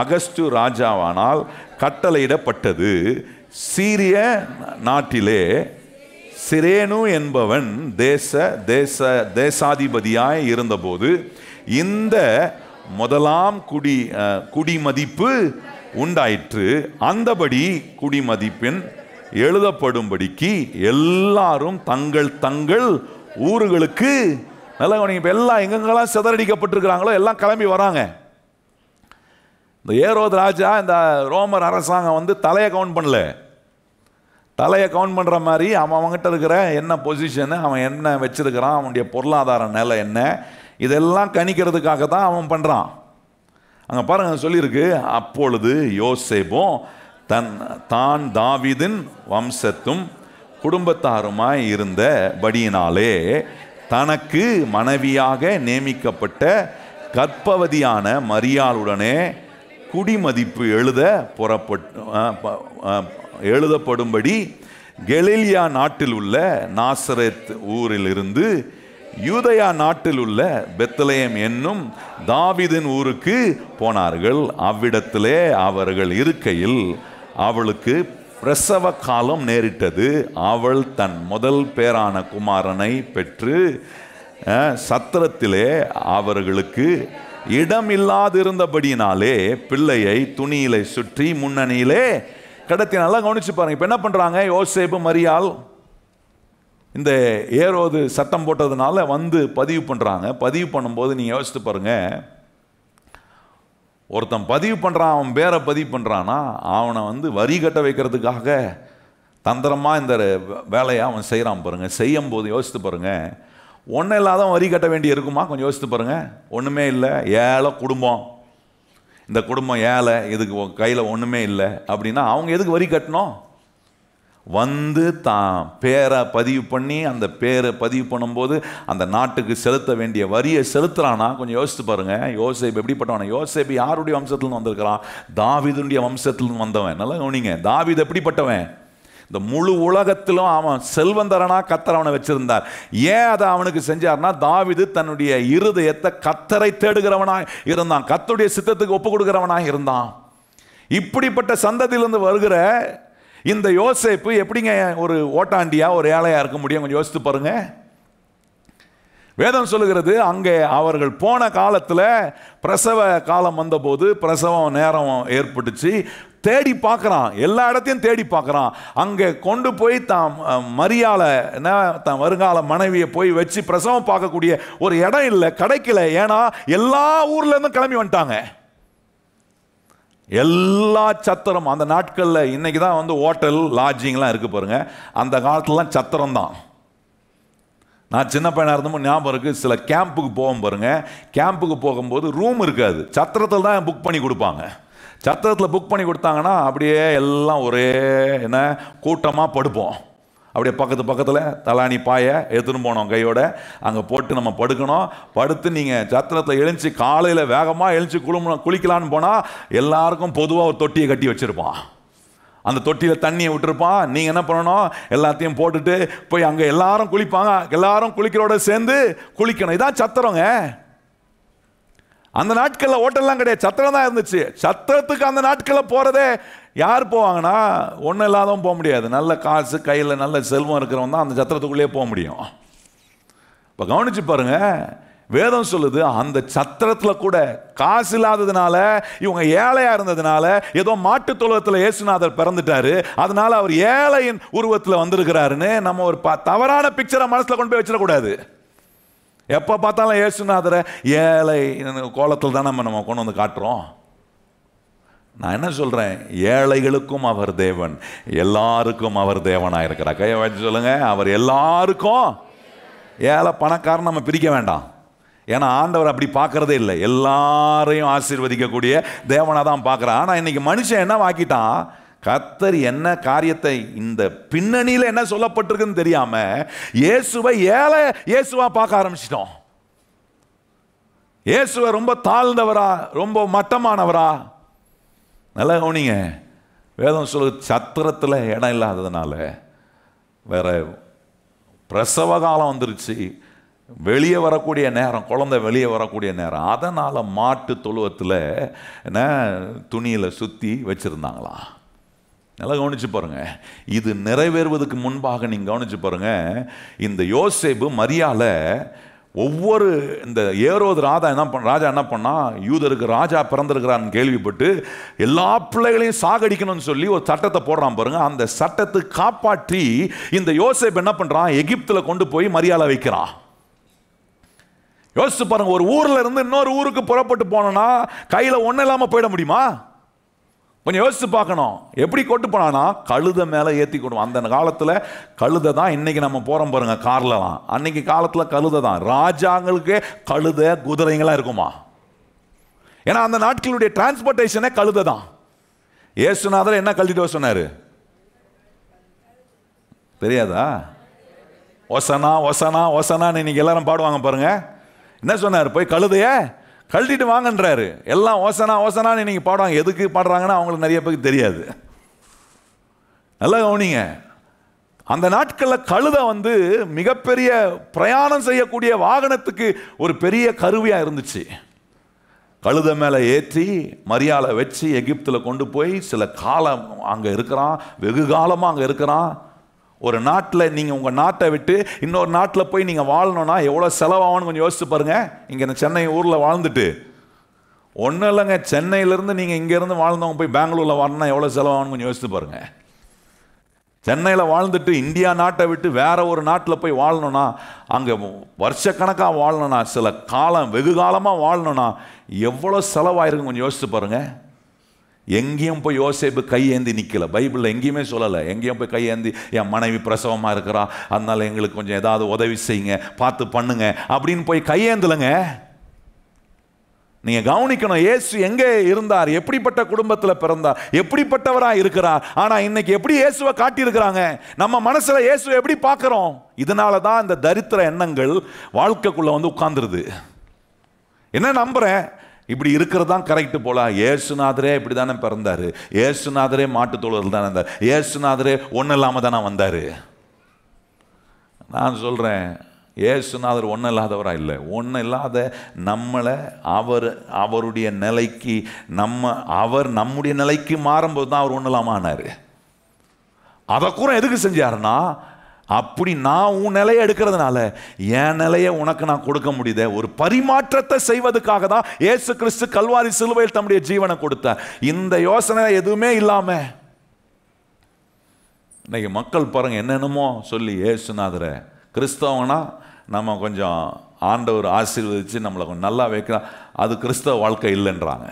அகஸ்து ராஜாவானால் கட்டளையிடப்பட்டது. சீரிய நாட்டிலே சிரேனு என்பவன் தேசாதிபதியாய் இருந்தபோது இந்த முதலாம் குடிமதிப்பு உண்டாயிற்று. அந்தபடி குடிமதிப்பின் எழுதப்படும்படிக்கு எல்லாரும் தங்கள் ஊர்களுக்கு, நல்லா இப்போ எல்லாம் எங்கெங்கெல்லாம் சிதறடிக்கப்பட்டிருக்கிறாங்களோ எல்லாம் கிளம்பி வராங்க. இந்த ஏரோது ராஜா இந்த ரோமர் அரசாங்கம் வந்து தலையை கவுண்ட் பண்ணல. தலையை கவுண்ட் பண்ணுற மாதிரி அவன்கிட்ட இருக்கிற என்ன பொசிஷனு, அவன் என்ன வச்சிருக்கிறான், அவனுடைய பொருளாதார நிலை என்ன, இதெல்லாம் கணிக்கிறதுக்காக தான் அவன் பண்ணுறான். அங்கே பாருங்க சொல்லியிருக்கு, அப்பொழுது யோசேப்பும் தான் தாவீதின் வம்சத்தும் குடும்பத்தாருமாய் இருந்தபடியினாலே தனக்கு மனைவியாக நியமிக்கப்பட்ட கர்ப்பவதியான மரியாளுடனே குடிமதிப்பு எழுதப்படும்படி கலிலேயா நாட்டில் உள்ள நாசரேத் ஊரில் இருந்து யூதயா நாட்டில் உள்ள பெத்லெகேம் என்னும் தாவீதின் ஊருக்கு போனார்கள். அவ்விடத்திலே அவர்கள் இருக்கையில் அவளுக்கு பிரசவ காலம் நேரிட்டது. அவள் தன் முதல் பேரான குமாரனை பெற்று சத்திரத்திலே அவர்களுக்கு இடம் இல்லாதிருந்தபடியினாலே பிள்ளையை துணியிலே சுற்றி முன்னணியிலே கடத்தி. நல்லா கவனிச்சு பாருங்க. இப்போ என்ன பண்றாங்க, யோசேப்பு மரியாள் இந்த ஏரோது சட்டம் போட்டதுனால வந்து பதிவு பண்றாங்க. பதிவு பண்ணும்போது நீங்க யோசித்து பாருங்க, ஒருத்தன் பதிவு பண்ணுறான், அவன் பேரை பதிவு பண்ணுறான்னா அவனை வந்து வரி கட்ட வைக்கிறதுக்காக தந்திரமாக இந்த வேலையை அவன் செய்கிறான் பாருங்க. செய்யும் போது யோசித்து பாருங்க, ஒன்றும் இல்லாத வரி கட்ட வேண்டி இருக்குமா? கொஞ்சம் யோசித்து பாருங்க. ஒன்றுமே இல்லை, ஏழை குடும்பம், இந்த குடும்பம் ஏழை, இதுக்கு கையில் ஒன்றுமே இல்லை அப்படின்னா அவங்க எதுக்கு வரி கட்டணும்? வந்து தான் பேரை பதிவு பண்ணி அந்த பேரை பதிவு பண்ணும்போது அந்த நாட்டுக்கு செலுத்த வேண்டிய வரியை செலுத்துறானா? கொஞ்சம் யோசித்து பாருங்க. யோசேப்பு எப்படிப்பட்டவன்? யோசேப்பு யாருடைய வம்சத்துலேருந்து வந்திருக்கிறான்? தாவீதுடைய வம்சத்துலேருந்து வந்தவன். நல்லா கவனிங்க, தாவீது எப்படிப்பட்டவன்? இந்த முழு உலகத்திலும் அவன் செல்வந்தரனா கர்த்தர் அவனை வச்சிருந்தார். ஏன் அதை அவனுக்கு செஞ்சார்னா, தாவீது தன்னுடைய இருதயத்தை கர்த்தரை தேடுகிறவனாய் இருந்தான், கர்த்தருடைய சித்தத்துக்கு ஒப்பு கொடுக்கிறவனாய் இருந்தான். இப்படிப்பட்ட சந்ததியிலிருந்து வருகிற இந்த யோசேப்பு எப்படிங்க ஒரு ஓட்டாண்டியா ஒரு ஏழையா இருக்க முடியும்? கொஞ்சம் யோசித்து பாருங்க. வேதம் சொல்லுகிறது, அங்கே அவர்கள் போன காலத்தில் பிரசவ காலம் வந்தபோது பிரசவம் நேரம் ஏற்பட்டுச்சு. தேடி பார்க்குறான், எல்லா இடத்தையும் தேடி பார்க்குறான். அங்கே கொண்டு போய் தான் மரியாதை தான் வருங்கால மனைவியை போய் வச்சு பிரசவம் பார்க்கக்கூடிய ஒரு இடம் இல்லை, கிடைக்கல. ஏன்னா எல்லா ஊர்ல இருந்தும் கிளம்பி வந்துட்டாங்க. எல்லா சத்திரம் அந்த நாட்களில், இன்னைக்கு தான் வந்து ஹோட்டல் லாட்ஜிங்லாம் இருக்கு பாருங்க, அந்த காலத்துலலாம் சத்திரம் தான். நான் சின்ன பையனாக இருந்தபோது ஞாபகம் இருக்குது, சில கேம்புக்கு போவோம் பாருங்க. கேம்புக்கு போகும்போது ரூம் இருக்காது, சத்திரத்தில் தான் புக் பண்ணி கொடுப்பாங்க. சத்திரத்தில் புக் பண்ணி கொடுத்தாங்கன்னா அப்படியே எல்லாம் ஒரே என்ன கூட்டமாக படுப்போம். அப்படியே பக்கத்தில் தலாணி பாயை எடுத்துன்னு போனோம் கையோட, அங்கே போட்டு நம்ம படுக்கணும். படுத்து நீங்கள் சத்திரத்தில் எழுந்துச்சி காலையில் வேகமாக எழுந்துச்சி குளிக்கலான்னு போனால் எல்லாருக்கும் பொதுவாக ஒரு தொட்டியை கட்டி வச்சுருப்பான். அந்த தொட்டியில் தண்ணியை விட்டுருப்பான். நீங்கள் என்ன பண்ணணும், எல்லாத்தையும் போட்டுட்டு போய் அங்கே எல்லாரும் குளிப்பாங்க, எல்லாரும் குளிக்கிறோட சேர்ந்து குளிக்கணும். இதான் சத்திரங்க. அந்த நாட்களில் ஹோட்டல்லாம் கிடையாது, சத்திரம் தான் இருந்துச்சு. சத்திரத்துக்கு அந்த நாட்களில் போகிறதே யார் போவாங்கன்னா, ஒன்றும் இல்லாதவன் போக முடியாது. நல்ல காசு கையில் நல்ல செல்வம் இருக்கிறவன் தான் அந்த சத்திரத்துக்குள்ளேயே போக முடியும். இப்போ கவனிச்சு பாருங்க, வேதம் சொல்லுது அந்த சத்திரத்தில் கூட காசு இல்லாததுனால, இவங்க ஏழையா இருந்ததுனால, ஏதோ மாட்டு தொழுவத்தில் இயேசுநாதர் பிறந்துட்டாரு, அதனால அவர் ஏழையின் உருவத்தில் வந்திருக்கிறாருன்னு நம்ம ஒரு தவறான பிக்சரை மனசில் கொண்டு போய் வச்சிடக்கூடாது. எப்போ பார்த்தாலும் இயேசுநாதரை ஏழை கோலத்தில் தான் நம்ம கொண்டு வந்து காட்டுறோம். நான் என்ன சொல்றேன், ஏழைகளுக்கும் அவர் தேவன், எல்லாருக்கும் அவர் தேவனாக இருக்கிறார். கையை வச்சு சொல்லுங்க, அவர் எல்லாருக்கும். ஏழை பணக்காரன் நம்ம பிரிக்க வேண்டாம், ஏன்னா ஆண்டவர் அப்படி பார்க்கறதே இல்லை. எல்லாரையும் ஆசீர்வதிக்கக்கூடிய தேவனாக தான் பார்க்குறான். ஆனால் இன்னைக்கு மனுஷன் என்ன வாக்கிட்டான், கர்த்தர் என்ன காரியத்தை இந்த பின்னணியில் என்ன சொல்லப்பட்டிருக்குன்னு தெரியாம இயேசுவை ஏழை இயேசுவா பார்க்க ஆரம்பிச்சிட்டோம். இயேசுவை ரொம்ப தாழ்ந்தவரா, ரொம்ப மட்டமானவரா. நல்லா கவனிங்க, வேதம் சொல்லு சத்திரத்தில் இடம் இல்லாததுனால, வேற பிரசவ காலம் வந்துருச்சு, வெளியே வரக்கூடிய நேரம், குழந்தை வெளியே வரக்கூடிய நேரம், அதனால் மாட்டு தொழுவத்தில் என்ன துணியில் சுற்றி வச்சுருந்தாங்களாம். நல்லா கவனிச்சு பாருங்க. இது நிறைவேறுவதற்கு முன்பாக நீங்கள் கவனிச்சு பாருங்க, இந்த யோசேப்பு மரியால ஒவ்வொரு இந்த ஏரோது ராஜா என்ன பண்ணா, யூதருக்கு ராஜா பிறந்திருக்கிறான்னு கேள்விப்பட்டு எல்லா பிள்ளைகளையும் சாகடிக்கணும்னு சொல்லி ஒரு சட்டத்தை போடுறான் பாருங்க. அந்த சட்டத்தை காப்பாற்றி இந்த யோசேப்பு என்ன பண்றான், எகிப்தில் கொண்டு போய் மரியாதை வைக்கிறான். யோசிச்சு பாருங்க, ஒரு ஊர்ல இருந்து இன்னொரு ஊருக்கு புறப்பட்டு போனோம்னா கையில ஒன்னும் இல்லாம போயிட முடியுமா? கொஞ்சம் யோசிச்சு பார்க்கணும். எப்படி கொண்டு போனானா, கழுதை மேலே ஏற்றி கொண்டு. அந்த காலத்தில் கழுதை தான், இன்னைக்கு நம்ம போகிறோம் பாருங்க கார்லலாம், அன்னைக்கு காலத்தில் கழுதை தான். ராஜாங்களுக்கு கழுதை குதிரைங்களாம் இருக்குமா? ஏன்னா அந்த நாட்களுடைய டிரான்ஸ்போர்ட்டேஷனே கழுதை தான். இயேசுநாதர் என்ன கழட்டிட்டு சொன்னார் தெரியாதா? ஒசனா ஒசனா ஒசனான்னு இன்னைக்கு எல்லாரும் பாடுவாங்க பாருங்க. என்ன சொன்னார், போய் கழுதைய கழட்டிட்டு வாங்கன்றாரு. எல்லாம் ஓசனா ஓசனான்னு இன்னைக்கு பாடுவாங்க. எதுக்கு பாடுறாங்கன்னா அவங்களுக்கு நிறைய பேருக்கு தெரியாது. நல்லா கவனிங்க, அந்த நாட்களில் கழுதை மிகப்பெரிய பிரயாணம் செய்யக்கூடிய வாகனத்துக்கு ஒரு பெரிய கருவியாக இருந்துச்சு. கழுதை மேலே ஏற்றி மரியாதை வச்சு எகிப்தில் கொண்டு போய் சில காலம் அங்கே இருக்கிறான், வெகு காலமாக அங்கே இருக்கிறான். ஒரு நாட்டில் நீங்கள் உங்கள் நாட்டை விட்டு இன்னொரு நாட்டில் போய் நீங்கள் வாழணும்னா எவ்வளோ செலவாகும்னு கொஞ்சம் யோசிச்சு பாருங்கள். இங்கே இந்த சென்னை ஊரில் வாழ்ந்துட்டு ஒன்றும் இல்லைங்க, சென்னையிலேருந்து நீங்கள் இங்கேருந்து வாழ்ந்தவங்க போய் பெங்களூரில் வாழணும்னா எவ்வளோ செலவாகும்னு கொஞ்சம் யோசிச்சு பாருங்கள். சென்னையில் வாழ்ந்துட்டு இந்தியா நாட்டை விட்டு வேற ஒரு நாட்டில் போய் வாழணும்னா, அங்கே வருஷக்கணக்காக வாழணும்னா, சில காலம் வெகு காலமாக வாழணும்னா எவ்வளோ செலவாயிருக்கும் கொஞ்சம் யோசிச்சு பாருங்கள். எங்கேயும் போய் யோசேப்பு கையேந்தி நிற்கல. பைபிளில் எங்கேயுமே சொல்லலை எங்கேயும் போய் கையேந்தி என் மனைவி பிரசவமாக இருக்கிறா, அதனால எங்களுக்கு கொஞ்சம் ஏதாவது உதவி செய்யுங்க, பார்த்து பண்ணுங்க அப்படின்னு போய் கையேந்தலைங்க. நீங்க கவனிக்கணும், இயேசு எங்கே இருந்தார், எப்படிப்பட்ட குடும்பத்தில் பிறந்தார், எப்படிப்பட்டவராக இருக்கிறார். ஆனால் இன்னைக்கு எப்படி இயேசுவை காட்டியிருக்கிறாங்க, நம்ம மனசுல இயேசுவை எப்படி பார்க்கிறோம். இதனால தான் இந்த தரித்திர எண்ணங்கள் வாழ்க்கைக்குள்ள உட்கார்ந்துருது. என்ன நம்புறேன், இப்படி இருக்கிறது தான் கரெக்டு போல. இயேசுநாதரே இப்படி தானே பிறந்தாரு, இயேசுநாதரே மாட்டு தொழுவத்தில் தானே இருந்தார், இயேசுநாதரே ஒன்றும் இல்லாமல் தானே வந்தார். நான் சொல்கிறேன், இயேசுநாதர் ஒன்றும் இல்லாதவராக இல்லை. ஒன்றும் இல்லாத நம்மளை அவருடைய நிலைக்கு அவர் நம்முடைய நிலைக்கு மாறும்போது தான் அவர் ஒன்றும் இல்லாமல் ஆனார். அதை கூட எதுக்கு செஞ்சாருன்னா, அப்படி நான் உன் நிலையை எடுக்கிறதுனால என் நிலையை உனக்கு நான் கொடுக்க முடியுது. ஒரு பரிமாற்றத்தை செய்வதற்காக தான் இயேசு கிறிஸ்து கல்வாரி சிலுவையில் தம்முடைய ஜீவனை கொடுத்தார். இந்த யோசனை எதுவுமே இல்லாம இன்னைக்கு மக்கள் பாருங்க என்னென்னமோ சொல்லி இயேசுநாதரை கிறிஸ்தவனா நம்ம கொஞ்சம் ஆண்டவர் ஆசீர்வதிச்சு நம்மளை கொஞ்சம் நல்லா வைக்கலாம், அது கிறிஸ்தவ வாழ்க்கை இல்லைன்றாங்க.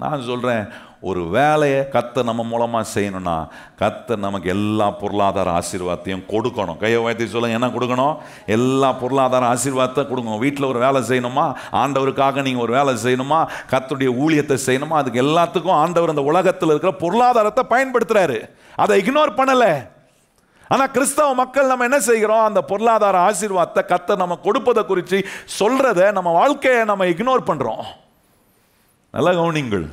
நான் சொல்கிறேன், ஒரு வேலையை கர்த்தர் நம்ம மூலமாக செய்யணும்னா கர்த்தர் நமக்கு எல்லா பொருளாதார ஆசீர்வாதத்தையும் கொடுக்கணும். கையை உயர்த்தி சொல்லுங்க, என்ன கொடுக்கணும்? எல்லா பொருளாதார ஆசீர்வாதத்தை கொடுக்கணும். வீட்டில் ஒரு வேலை செய்யணுமா, ஆண்டவருக்காக நீங்கள் ஒரு வேலை செய்யணுமா, கர்த்தருடைய ஊழியத்தை செய்யணுமா, அதுக்கு எல்லாத்துக்கும் ஆண்டவர் இந்த உலகத்தில் இருக்கிற பொருளாதாரத்தை பயன்படுத்துகிறாரு. அதை இக்னோர் பண்ணலை. ஆனால் கிறிஸ்தவ மக்கள் நம்ம என்ன செய்கிறோம்? அந்த பொருளாதார ஆசீர்வாதத்தை கர்த்தர் நம்ம கொடுப்பதை குறித்து சொல்கிறத நம்ம வாழ்க்கையை நம்ம இக்னோர் பண்ணுறோம். நல்லா கவனிங்கள்.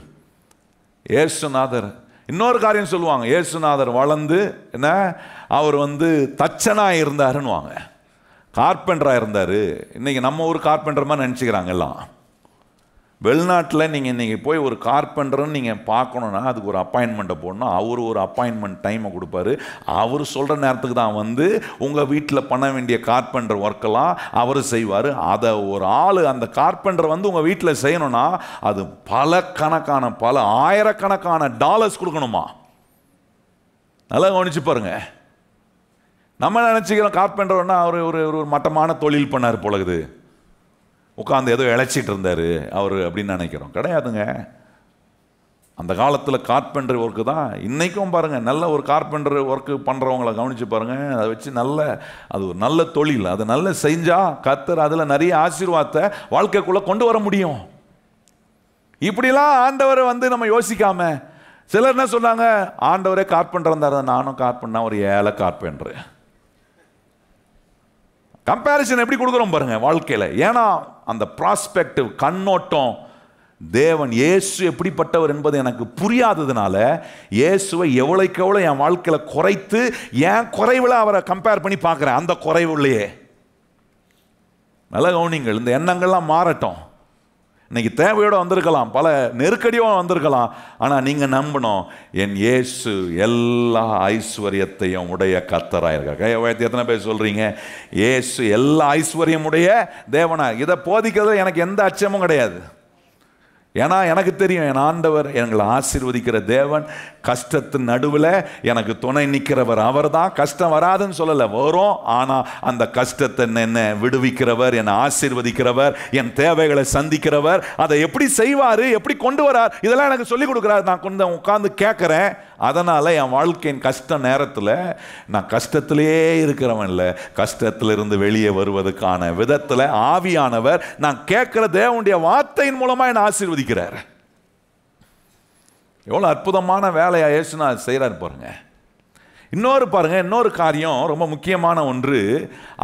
இயேசுநாதர் இன்னொரு காரியம் சொல்லுவாங்க, இயேசுநாதர் வளர்ந்து என்ன, அவர் தச்சனாக இருந்தாருன்னு வாங்க, கார்பெண்டராக இருந்தார். இன்றைக்கி நம்ம ஒரு கார்பெண்டர் மாதிரி நினச்சிக்கிறாங்க எல்லாம். வெளிநாட்டில் நீங்கள் இன்றைக்கி போய் ஒரு கார்பெண்டர்னு நீங்கள் பார்க்கணுன்னா அதுக்கு ஒரு அப்பாயின்மெண்ட்டை போடணும். அவர் ஒரு அப்பாயின்மெண்ட் டைமை கொடுப்பாரு. அவர் சொல்கிற நேரத்துக்கு தான் உங்கள் வீட்டில் பண்ண வேண்டிய கார்பெண்டர் ஒர்க்கெல்லாம் அவர் செய்வார். அதை ஒரு ஆள் அந்த கார்பெண்டர் உங்கள் வீட்டில் செய்யணும்னா அது பல ஆயிரக்கணக்கான டாலர்ஸ் கொடுக்கணுமா. நல்லா கவனிச்சு பாருங்க. நம்ம நினச்சிக்கிறோம் கார்பெண்டர்னா அவர் ஒரு மட்டமான தொழில் பண்ணார் போலகுது, உட்காந்து ஏதோ இழைச்சிட்டு இருந்தார் அவர் அப்படின்னு நினைக்கிறோம். கிடையாதுங்க. அந்த காலத்தில் கார்பெண்டர் ஒர்க்கு தான். இன்றைக்கும் பாருங்கள், நல்ல ஒரு கார்பெண்டர் ஒர்க்கு பண்ணுறவங்கள கவனித்து பாருங்கள். அதை வச்சு அது ஒரு நல்ல தொழில். அதை நல்ல செஞ்சால் கர்த்தர் அதில் நிறைய ஆசீர்வாதத்தை வாழ்க்கைக்குள்ளே கொண்டு வர முடியும். இப்படிலாம் ஆண்டவர் நம்ம யோசிக்காம சிலர் என்ன சொன்னாங்க, ஆண்டவரே கார்பெண்டர் இருந்தார், நானும் கார்பெண்டர், ஒரு ஏழை கார்பெண்டர். கம்பேரிசன் எப்படி கொடுக்குறோம் பாருங்க வாழ்க்கையில். ஏன்னா அந்த ப்ராஸ்பெக்டிவ் கண்ணோட்டம், தேவன் இயேசு எப்படிப்பட்டவர் என்பது எனக்கு புரியாததுனால இயேசுவை எவ்வளோக்கு எவ்வளோ என் வாழ்க்கையில் குறைத்து என் குறைவில் அவரை கம்பேர் பண்ணி பார்க்குறேன். அந்த குறைவுலையே நல்ல கவனிங்கள். இந்த எண்ணங்கள்லாம் மாறட்டும். இன்னைக்கு தேவையோடு வந்திருக்கலாம், பல நெருக்கடியோடு வந்திருக்கலாம். ஆனால் நீங்கள் நம்பணும், என் இயேசு எல்லா ஐஸ்வர்யத்தையும் உடைய கர்த்தராயிருக்கார். கையை எத்தனை பேர் சொல்கிறீங்க இயேசு எல்லா ஐஸ்வர்யம் உடைய தேவனா? இதை போதிக்கிறது எனக்கு எந்த அச்சமும் கிடையாது. ஏன்னா எனக்கு தெரியும், என் ஆண்டவர் எங்களை ஆசீர்வதிக்கிற தேவன். கஷ்டத்தின் நடுவில் எனக்கு துணை நிற்கிறவர் அவர் தான். கஷ்டம் வராதுன்னு சொல்லலை, வரும். ஆனால் அந்த கஷ்டத்தை என்ன விடுவிக்கிறவர், என்னை ஆசீர்வதிக்கிறவர், என் தேவைகளை சந்திக்கிறவர். அதை எப்படி செய்வார், எப்படி கொண்டு வரார், இதெல்லாம் எனக்கு சொல்லிக் கொடுக்குறாரு. நான் கொஞ்சம் உட்காந்து கேட்குறேன். அதனால் என் வாழ்க்கையின் கஷ்ட நேரத்தில் நான் கஷ்டத்திலே இருக்கிறவன் இல்லை, கஷ்டத்திலிருந்து வெளியே வருவதற்கான விதத்தில் ஆவியானவர் நான் கேட்குற தேவனுடைய வார்த்தையின் மூலமாக என்னை ஆசீர்வதிக்கிறார். எவ்வளோ அற்புதமான வேலையா இயேசுநாதர் செய்கிறார் பாருங்க. இன்னொரு காரியம் ரொம்ப முக்கியமான ஒன்று.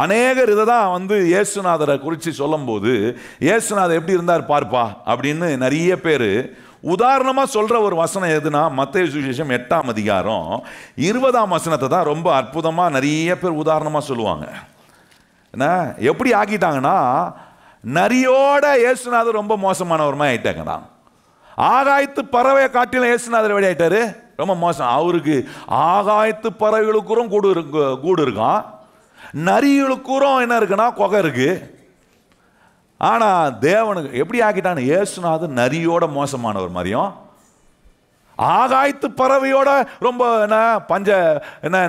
அநேகர் இதை தான் இயேசுநாதரை குறித்து சொல்லும்போது, இயேசுநாதர் எப்படி இருந்தார் பார்ப்பா அப்படின்னு நிறைய பேர் உதாரணமாக சொல்கிற ஒரு வசனம் எதுனா, மத்தேயு சுவிசேஷம் 8ஆம் அதிகாரம் 20ஆம் வசனத்தை தான் ரொம்ப அற்புதமாக நிறைய பேர் உதாரணமாக சொல்லுவாங்க. என்ன எப்படி ஆக்கிட்டாங்கன்னா, நரியோட இயேசுநாதர் ரொம்ப மோசமானவர் மாதிரி ஆகிட்டாங்கண்ணா. ஆகாயத்து பறவை காட்டிலும் இயேசுநாதர் எப்படி ஆகிட்டாரு? ரொம்ப மோசம். அவருக்கு ஆகாயத்து பறவைகளுக்கும் கூடு இருக்கான், நரிகளுக்கும் என்ன இருக்குன்னா குகை இருக்கு. ஆனால் தேவனுக்கு எப்படி ஆக்கிட்டான்னு, இயேசுநாதர் நரியோட மோசமானவர் மாதிரியும், ஆகாயத்து பறவையோட ரொம்ப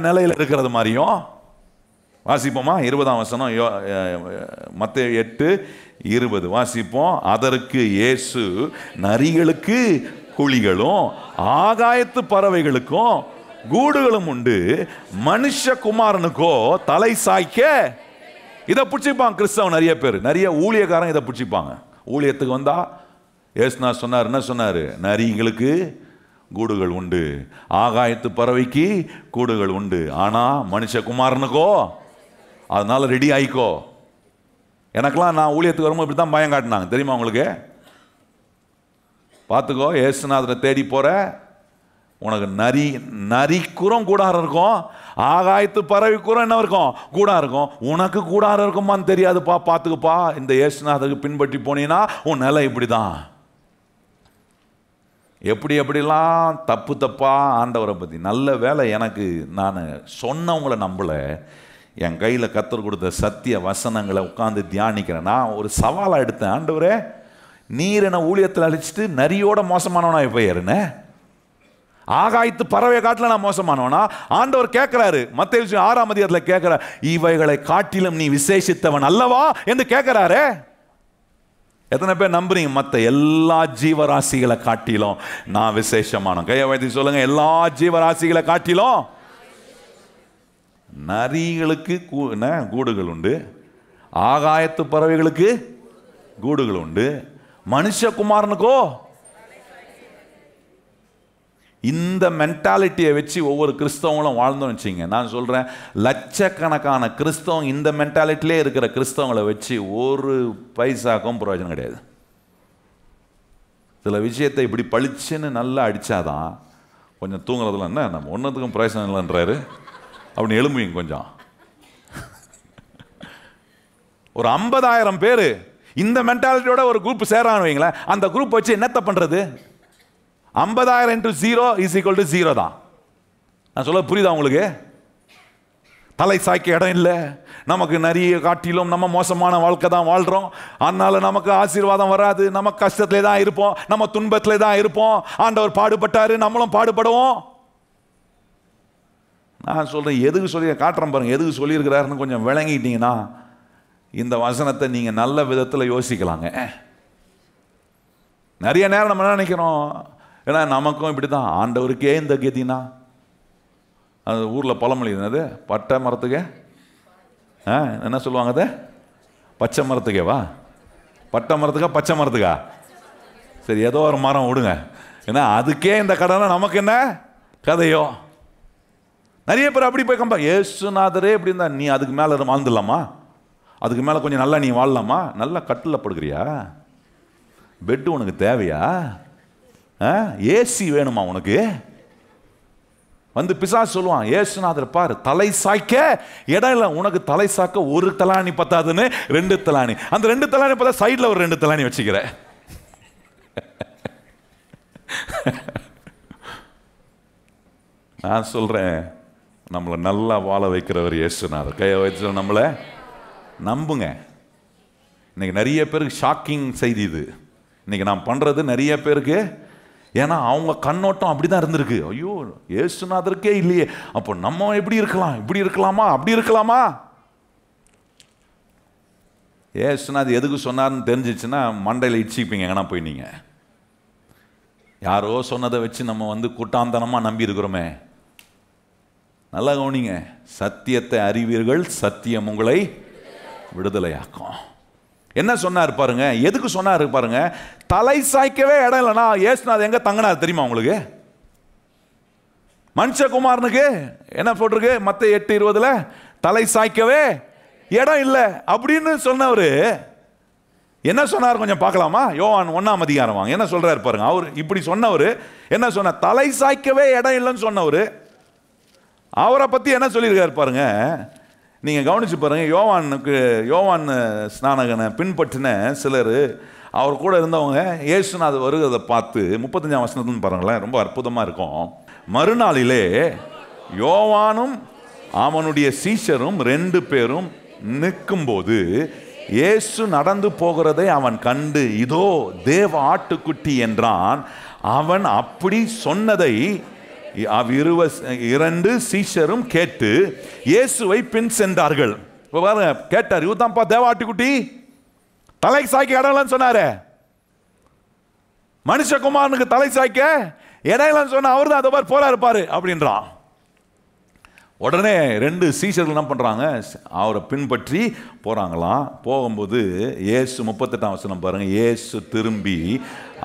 நிலையில் இருக்கிறது மாதிரியும். வாசிப்போமா 20ஆம் வசனம், மத்தேயு 8:20 வாசிப்போம். அதற்கு இயேசு, நரிகளுக்கு குழிகளும் ஆகாயத்து பறவைகளுக்கும் கூடுகளும் உண்டு, மனுஷகுமாரனுக்கோ தலை சாய்க்க. இதை பிடிச்சிப்பாங்க கிறிஸ்தவன் நிறைய பேர், நிறைய ஊழியக்காரன் இதை பிடிச்சிப்பாங்க. ஊழியத்துக்கு வந்தா இயேசுநாதர் சொன்னார், என்ன சொன்னார்? நரிகளுக்கு கூடுகள் உண்டு, ஆகாயத்து பறவைக்கு கூடுகள் உண்டு, ஆனால் மனுஷகுமாரனுக்கோ அதனால ரெடி ஆயிக்கோ. எனக்கெல்லாம் நான் ஊழியத்துக்கு வரும்போது இப்படி தான் பயம் காட்டினாங்க, தெரியுமா உங்களுக்கு? பார்த்துக்கோ, இயேசுநாதரை தேடி போகிற உனக்கு நரிக்குறம் கூடாரம் இருக்கும், ஆகாயத்து பறவைக்குறம் என்ன இருக்கும்? கூடாரம் இருக்கும். உனக்கு கூடாரம் இருக்குமான்னு தெரியாதுப்பா, பார்த்துக்குப்பா. இந்த இயேசுநாதருக்கு பின்பற்றி போனீங்கன்னா உன் நிலை இப்படி தான். எப்படிலாம் தப்பா ஆண்டவரை பற்றி. நல்ல வேலை எனக்கு நான் சொன்னவங்களை நம்பலை, என் கையில் கர்த்தர் கொடுத்த சத்திய வசனங்களை உட்காந்து தியானிக்கிறேன். நான் ஒரு சவாலாக எடுத்தேன், ஆண்டவரே நீர் என்ன ஊழியத்தில் அழிச்சிட்டு நரியோட மோசமானவனா போயிருந்தே, ஆகாயத்து பறவை காட்டில நான் மோசமானவனா? ஆண்டவர் கேட்கிறாரு, மத்தேயு 6ஆம் அதிகாரத்தில் கேட்கிறார், இவைகளை காட்டிலும் நீ விசேஷித்தவன் அல்லவா என்று கேட்கிறாரு. எத்தனை பேர் நம்புறீங்க மற்ற எல்லா ஜீவராசிகளை காட்டிலும் நான் விசேஷமான? கையை வைத்து சொல்லுங்க, எல்லா ஜீவராசிகளை காட்டிலும். நரிகளுக்கு கூடுகள் உண்டு, ஆகாயத்து பறவைகளுக்கு கூடுகள் உண்டு, மனுஷகுமாரனுக்கோ. இந்த மென்டாலிட்டியை வச்சு ஒவ்வொரு கிறிஸ்தவங்களும் வாழ்ந்தோம்னு வச்சுங்க. நான் சொல்கிறேன், லட்சக்கணக்கான கிறிஸ்தவங்க இந்த மென்டாலிட்டிலே இருக்கிற கிறிஸ்தவங்களை வச்சு ஒரு பைசாக்கும் பிரயோஜனம் கிடையாது. சில விஷயத்தை இப்படி பளிச்சுன்னு நல்லா அடித்தாதான் கொஞ்சம் தூங்குறதுல என்ன நம்ம ஒன்றுத்துக்கும் பிரயோஜனம் இல்லைன்றாரு அப்படின்னு எழும்புவீங்க கொஞ்சம். ஒரு 50,000 பேர் இந்த மென்டாலிட்டியோட ஒரு குரூப் சேரான்னு வைங்களேன், அந்த குரூப் வச்சு என்னத்தை பண்ணுறது? 50,000 into 0 = 0 தான். நான் சொல்ல புரியுதா உங்களுக்கு? தலை சாய்க்க இடம் இல்லை, நமக்கு நிறைய காட்டிலும் நம்ம மோசமான வாழ்க்கை தான் வாழ்கிறோம், அதனால நமக்கு ஆசீர்வாதம் வராது, நம்ம கஷ்டத்திலே தான் இருப்போம், நம்ம துன்பத்திலே தான் இருப்போம், ஆண்டவர் பாடுபட்டாரு நம்மளும் பாடுபடுவோம். நான் சொல்கிறேன், எதுக்கு சொல்லி காட்டுறேன் பாருங்க, எதுக்கு சொல்லியிருக்கிறாருன்னு கொஞ்சம் விளங்கிட்டீங்கன்னா இந்த வசனத்தை நீங்கள் நல்ல விதத்தில் யோசிக்கலாங்க. நிறைய நேரம் நம்ம என்ன நினைக்கிறோம், ஏன்னா நமக்கும் இப்படி தான், ஆண்டவருக்கே இந்த கதினா. அது ஊரில் பழமொழி என்னது, பட்டை மரத்துக்கே என்ன சொல்லுவாங்க, அது பச்சை மரத்துக்கேவா? பட்டை மரத்துக்கா பச்சை மரத்துக்கா? சரி, ஏதோ ஒரு மரம் விடுங்க. ஏன்னா அதுக்கே இந்த கடனை நமக்கு என்ன கதையோ. நிறைய பேர் அப்படி போய் கம்பா, ஏசுநாதரே இப்படி இருந்தா நீ அதுக்கு மேலே வாழ்ந்துடலாமா? அதுக்கு மேலே கொஞ்சம் நல்லா நீ வாழலாமா? நல்லா கட்டில் படுக்கிறியா? பெட்டு உனக்கு தேவையா? ஏசி வேணுமா உனக்கு? வந்து பிசாசு சொல்லுவான், ஏசுநாதர் பாரு தலை சாய்க்க இடம் இல்லை, உனக்கு தலை சாக்க ஒரு தலாணி பத்தாதுன்னு 2 தலாணி, அந்த 2 தலாணி பார்த்தா சைடில் ஒரு 2 தலாணி வச்சுக்கிற. நான் சொல்றேன், நம்மளை நல்லா வாழ வைக்கிறவர் இயேசுநாதர். கையை வச்சு நம்மளை நம்புங்க. இன்னைக்கு நிறைய பேருக்கு ஷாக்கிங் செய்தி இது. இன்னைக்கு நான் பண்றது நிறைய பேருக்கு, ஏன்னா அவங்க கண்ணோட்டம் அப்படிதான் இருந்திருக்கு. ஐயோ இயேசுநாதருக்கே இல்லையே, அப்போ நம்ம எப்படி இருக்கலாம், இப்படி இருக்கலாமா, அப்படி இருக்கலாமா? இயேசுநாதர் எதுக்கு சொன்னார்னு தெரிஞ்சிச்சுன்னா மண்டையில் இடிச்சிப்பீங்க. எங்கன்னா போய் நீங்க யாரோ சொன்னதை வச்சு நம்ம வந்து கூட்டாந்தனமா நம்பி இருக்கிறோமே. நல்லா கவனிங்க, சத்தியத்தை அறிவீர்கள், சத்தியம் உங்களை விடுதலையாக்கும். என்ன சொன்னார் பாருங்க, எதுக்கு சொன்னார் பாருங்க, தலை சாய்க்கவே இடம் இல்லைனா இயேசுநாதர் எங்க தங்கினார் தெரியுமா உங்களுக்கு? மனுஷகுமாரனுக்கு என்ன போட்டிருக்கு மத்தேயு 8:20 தலை சாய்க்கவே இடம் இல்லை அப்படின்னு சொன்னவர் என்ன சொன்னார் கொஞ்சம் பார்க்கலாமா? யோவான் 1 வாங்க, என்ன சொல்றாரு பாருங்க. அவர் இப்படி சொன்னவர் என்ன சொன்னார், தலை சாய்க்கவே இடம் இல்லைன்னு சொன்னவர் அவரை பத்தி என்ன சொல்லியிருக்காரு பாருங்க. நீங்க கவனிச்சு பாருங்க. யோவான் ஸ்நானகனை பின்பற்றின சிலர், அவர் கூட இருந்தவங்க இயேசுநாதர் வருகிறதை பார்த்து 35ஆம் வசனத்துல பாருங்களேன், ரொம்ப அற்புதமா இருக்கும். மறுநாளிலே யோவானும் அவனுடைய சீஷரும் 2 பேரும் நிற்கும்போது இயேசு நடந்து போகிறதை அவன் கண்டு, இதோ தேவ ஆட்டுக்குட்டி என்றான். அவன் அப்படி சொன்னதை 2 சீஷரும் கேட்டு இயேசுவை பின் சென்றார்கள். பாருங்க, கேட்டார், இவதான்ப்பா தேவ ஆட்டுக்குட்டி, தலை சாய்க்க இடம்லன்னு சொன்னாரு, மனுஷகுமாரனுக்கு தலை சாய்க்க இடம் சொன்ன அவர் தான் அதை போறாரு பாரு அப்படின்றான். உடனே 2 சீஷர்கள் என்ன பண்றாங்க, அவரை பின்பற்றி போறாங்களாம். போகும்போது இயேசு 38ஆம் வசனம் பாருங்க, இயேசு திரும்பி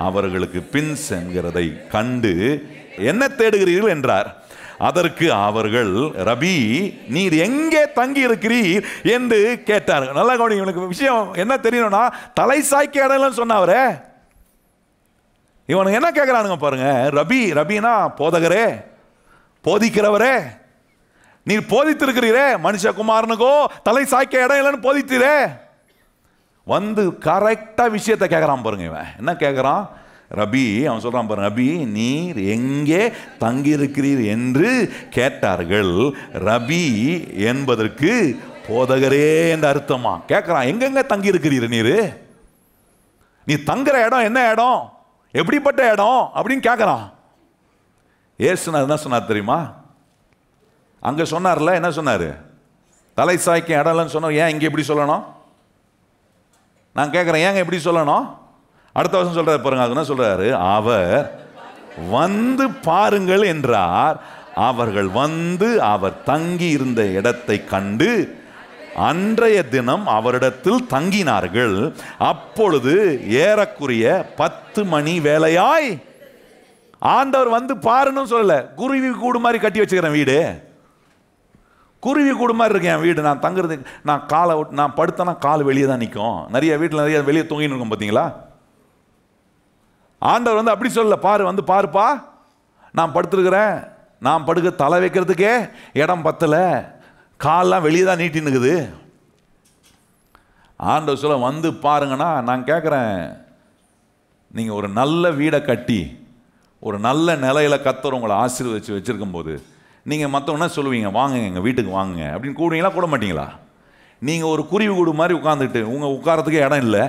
அவர்களுக்கு பின் சென்கிறதை கண்டு என்ன தேடுகிறீர்கள் என்றார். அதற்கு அவர்கள், ரபி நீர் எங்கே தங்கி இருக்கிறீர் என்று கேட்டார்கள். நல்லா கவனிங்க, இவனுக்கு விஷயம் என்ன தெரியணும்னா, தலை சாய்க்க இடம்னு சொன்னவரே இவனுக்கு என்ன கேட்கிறானுங்க பாருங்க. ரபினா போதகரே, போதிக்கிறவரே, நீர் போதித்திருக்கிறீரே, மனுஷகுமாரனுக்கோ தலை சாய்க்க இடம் இல்லைன்னு போதித்தீரே. வந்து கரெக்டா விஷயத்தை கேட்கறான் பாருங்க. இவன் என்ன கேட்கறான், ரபி, அவன் சொல்றான் பாருங்க, ரபி நீர் எங்கே தங்கியிருக்கிறீர் என்று கேட்டார்கள். ரபி என்பதற்கு போதகரே என்ற அர்த்தமா. கேட்கறான், எங்கெங்க தங்கி இருக்கிறீர் நீரு, நீ தங்குற இடம் என்ன இடம், எப்படிப்பட்ட இடம் அப்படின்னு கேட்கறான். இயேசுநாதர் என்ன சொன்னார் தெரியுமா? அங்க சொன்னார்ல, என்ன சொன்னாரு, தலை சாய்க்க இடம் இல்லைன்னு சொன்னார். ஏன் இங்க எப்படி சொல்லணும்? நான் கேட்குறேன், ஏங்க எப்படி சொல்லணும்? அடுத்த வருஷம் சொல்றாரு பாருங்க, அது என்ன சொல்றாரு? அவர் வந்து பாருங்கள் என்றார். அவர்கள் வந்து அவர் தங்கி இருந்த இடத்தை கண்டு அன்றைய தினம் அவரிடத்தில் தங்கினார்கள். அப்பொழுது ஏறக்குறைய 10 மணி வேளையாய். ஆண்டவர் வந்து பாருன்னு சொல்லல, குருவி கூடு மாதிரி கட்டி வச்சுக்கிறேன் வீடு, குருவி கூடு மாதிரி இருக்கேன் என் வீடு, நான் தங்குறது, நான் காலை நான் படுத்தனா கால் வெளியே தான் நிற்கும். நிறைய வீட்டில் நிறைய வெளியே தூங்கின்னு இருக்கும் பார்த்தீங்களா? ஆண்டவர் வந்து அப்படி சொல்லல, பாரு வந்து பாருப்பா, நான் படுத்துருக்கிறேன், நான் படுக்க தலை வைக்கிறதுக்கே இடம் பத்தலை, கால்லாம் வெளியே தான் நீட்டின்னுக்குது. ஆண்டவர் சொல்ல வந்து பாருங்கன்னா, நான் கேட்குறேன், நீங்கள் ஒரு நல்ல வீடை கட்டி ஒரு நல்ல நிலையில கர்த்தர் உங்களை ஆசீர்வதிச்சு வச்சிருக்கும் போது நீங்கள் மற்றவங்க என்ன சொல்லுவீங்க? வாங்க எங்கள் வீட்டுக்கு வாங்க அப்படின்னு கூடுவீங்களா, கூட மாட்டீங்களா? நீங்கள் ஒரு குருவி கூடு மாதிரி உட்காந்துட்டு உங்கள் உட்காரத்துக்கு இடம் இல்லை,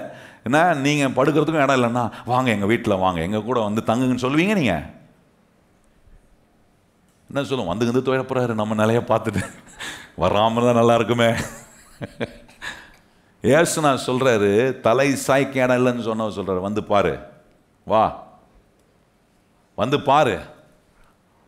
என்ன நீங்கள் படுக்கிறதுக்கும் இடம் இல்லைன்னா வாங்க எங்கள் வீட்டில் வாங்க, எங்கள் கூட வந்து தங்குங்கன்னு சொல்லுவீங்க? நீங்கள் என்ன சொல்லுவோம்? வந்து துவைய போகிறாரு, நம்ம நிலையை பார்த்துட்டு வராமல் தான் நல்லா இருக்குமே. ஏசு நான் சொல்கிறாரு, தலை சாய்க்க இடம் இல்லைன்னு சொன்னவர் சொல்கிறார், வந்து பாரு, வா வந்து பாரு.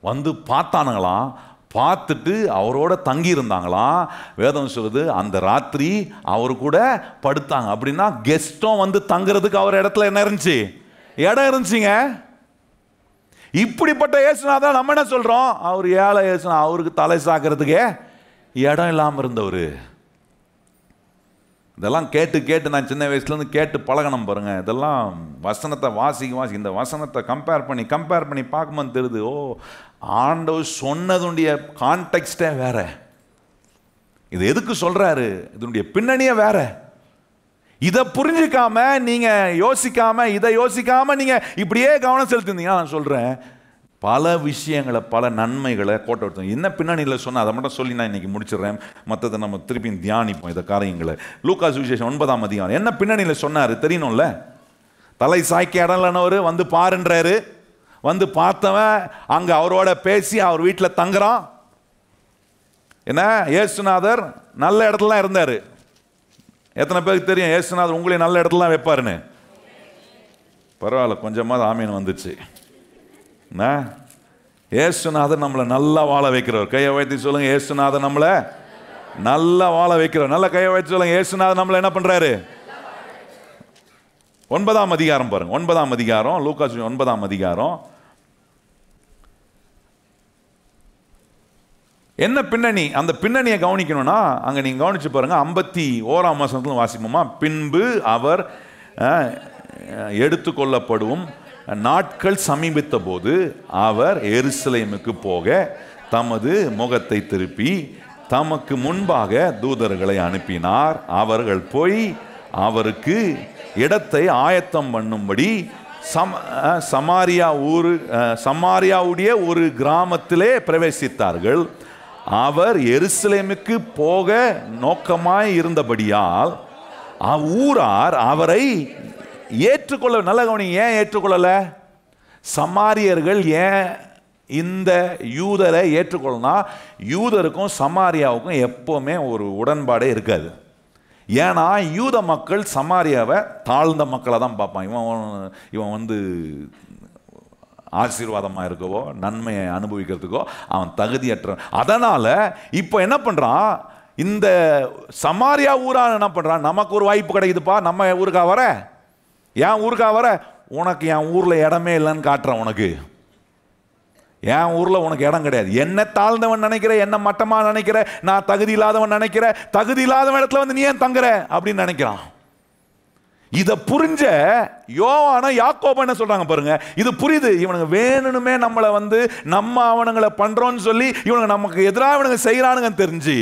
வந்து பார்த்தானுங்களாம், பார்த்துட்டு அவரோட தங்கி இருந்தாங்களாம். வேதம் சொல்லுது அந்த ராத்திரி அவர் கூட படுத்தாங்க. அப்படின்னா கெஸ்டும் வந்து தங்குறதுக்கு அவர் இடத்துல என்ன இருந்துச்சு? இடம் இருந்துச்சுங்க. இப்படிப்பட்ட இயேசுநாதர் நம்ம என்ன சொல்றோம்? அவர் ஏழை இயேசுனா, அவருக்கு தலை சாக்கிறதுக்கே இடம் இல்லாமல் இருந்தவர். இதெல்லாம் கேட்டு கேட்டு நான் சின்ன வயசுலேருந்து கேட்டு பழகணும் பாருங்க. இதெல்லாம் வசனத்தை வாசிக்க இந்த வசனத்தை கம்பேர் பண்ணி பார்க்கும்போது தெரியுது, ஓ ஆண்டவர் சொன்னதுடைய கான்டெக்ஸ்டே வேற, இது எதுக்கு சொல்றாரு, இதனுடைய பின்னணியே வேற. இதை புரிஞ்சிக்காம நீங்க யோசிக்காம, இதை யோசிக்காம நீங்க இப்படியே கவனம் செலுத்திருந்தீங்கன்னா நான் சொல்றேன், பல விஷயங்களை, பல நன்மைகளை கோட்டை எடுத்தோம். என்ன பின்னணியில் சொன்னால் அதை மட்டும் சொல்லி நான் இன்னைக்கு முடிச்சிடுறேன், மற்றதை நம்ம திருப்பி தியானிப்போம் இந்த காரியங்களை. லூக்கா சுவிசேஷம் 9ஆம் அதிகாரம் என்ன பின்னணியில் சொன்னார் தெரியணும்ல? தலை சாய்க்க இடம் இல்லைன்னவர் வந்து பாருன்றாரு. வந்து பார்த்தவன் அங்கே அவரோட பேசி அவர் வீட்டில் தங்குறான். என்ன, இயேசுநாதர் நல்ல இடத்துல இருந்தார். எத்தனை பேருக்கு தெரியும் இயேசுநாதர் உங்களையும் நல்ல இடத்துல வைப்பாருன்னு? பரவாயில்ல, கொஞ்சமாவது ஆமீன் வந்துச்சு. இயேசுநாதர் நம்மளை நல்லா வாழ வைக்கிறவர். கையை வைத்து சொல்லுங்க, இயேசுநாதர் நம்மளை நல்லா வாழ வைக்கிறவர். நல்ல கையை வைத்து சொல்லுங்க, இயேசுநாதர் நம்மளை என்ன பண்றாரு? 9ஆம் அதிகாரம் பாருங்க, 9ஆம் அதிகாரம், லூக்கா 9ஆம் அதிகாரம். என்ன பின்னணி? அந்த பின்னணியை கவனிக்கணும்னா அங்க நீங்க கவனிச்சு பாருங்க. 51ஆம் வசனத்துல வாசிப்போமா? பின்பு அவர் எடுத்துக்கொள்ளப்படும் நாட்கள் சமீபித்த போது அவர் எருசலேமுக்கு போக தமது முகத்தை திருப்பி தமக்கு முன்பாக தூதர்களை அனுப்பினார். அவர்கள் போய் அவருக்கு இடத்தை ஆயத்தம் பண்ணும்படி சமாரியாவுடைய ஒரு கிராமத்திலே பிரவேசித்தார்கள். அவர் எருசலேமுக்கு போக நோக்கமாய் இருந்தபடியால் ஊரார் அவரை ஏற்றுக்கொள்ள. நல்ல கவனி, ஏன் ஏற்றுக்கொள்ளல? சமாரியர்கள் ஏன் இந்த யூதரை ஏற்றுக்கொள்ளனா? யூதருக்கும் சமாரியாவுக்கும் எப்பவுமே ஒரு உடன்பாடே இருக்காது. ஏன்னா யூத மக்கள் சமாரியாவை தாழ்ந்த மக்களை தான் பார்ப்பான். இவன் வந்து ஆசீர்வாதமாக இருக்கவோ நன்மையை அனுபவிக்கிறதுக்கோ அவன் தகுதியற்ற. அதனால இப்போ என்ன பண்றான், இந்த சமாரியா ஊரான என்ன பண்றான், நமக்கு ஒரு வாய்ப்பு கிடைக்குதுப்பா, நம்ம ஊருக்கா வர, என் ஊருக்கா வர, உனக்கு என் ஊரில் இடமே இல்லைன்னு காட்டுறேன். உனக்கு என் ஊரில் உனக்கு இடம் கிடையாது. என்ன தாழ்ந்தவன் நினைக்கிற, என்ன மட்டமாக நினைக்கிற, நான் தகுதி இல்லாதவன் நினைக்கிற, தகுதி இல்லாதவன் இடத்துல வந்து நீ ஏன் தங்குற அப்படின்னு நினைக்கிறான். இதை புரிஞ்ச யோவான யாக்கோபு என்ன சொல்றாங்க பாருங்க, இது புரியுது, இவனுங்க வேணுமே நம்மளை வந்து நம்ம அவனுங்களை பண்றோம்னு சொல்லி இவனுங்க நமக்கு எதிராக இவனுங்க செய்யறானுங்கன்னு தெரிஞ்சு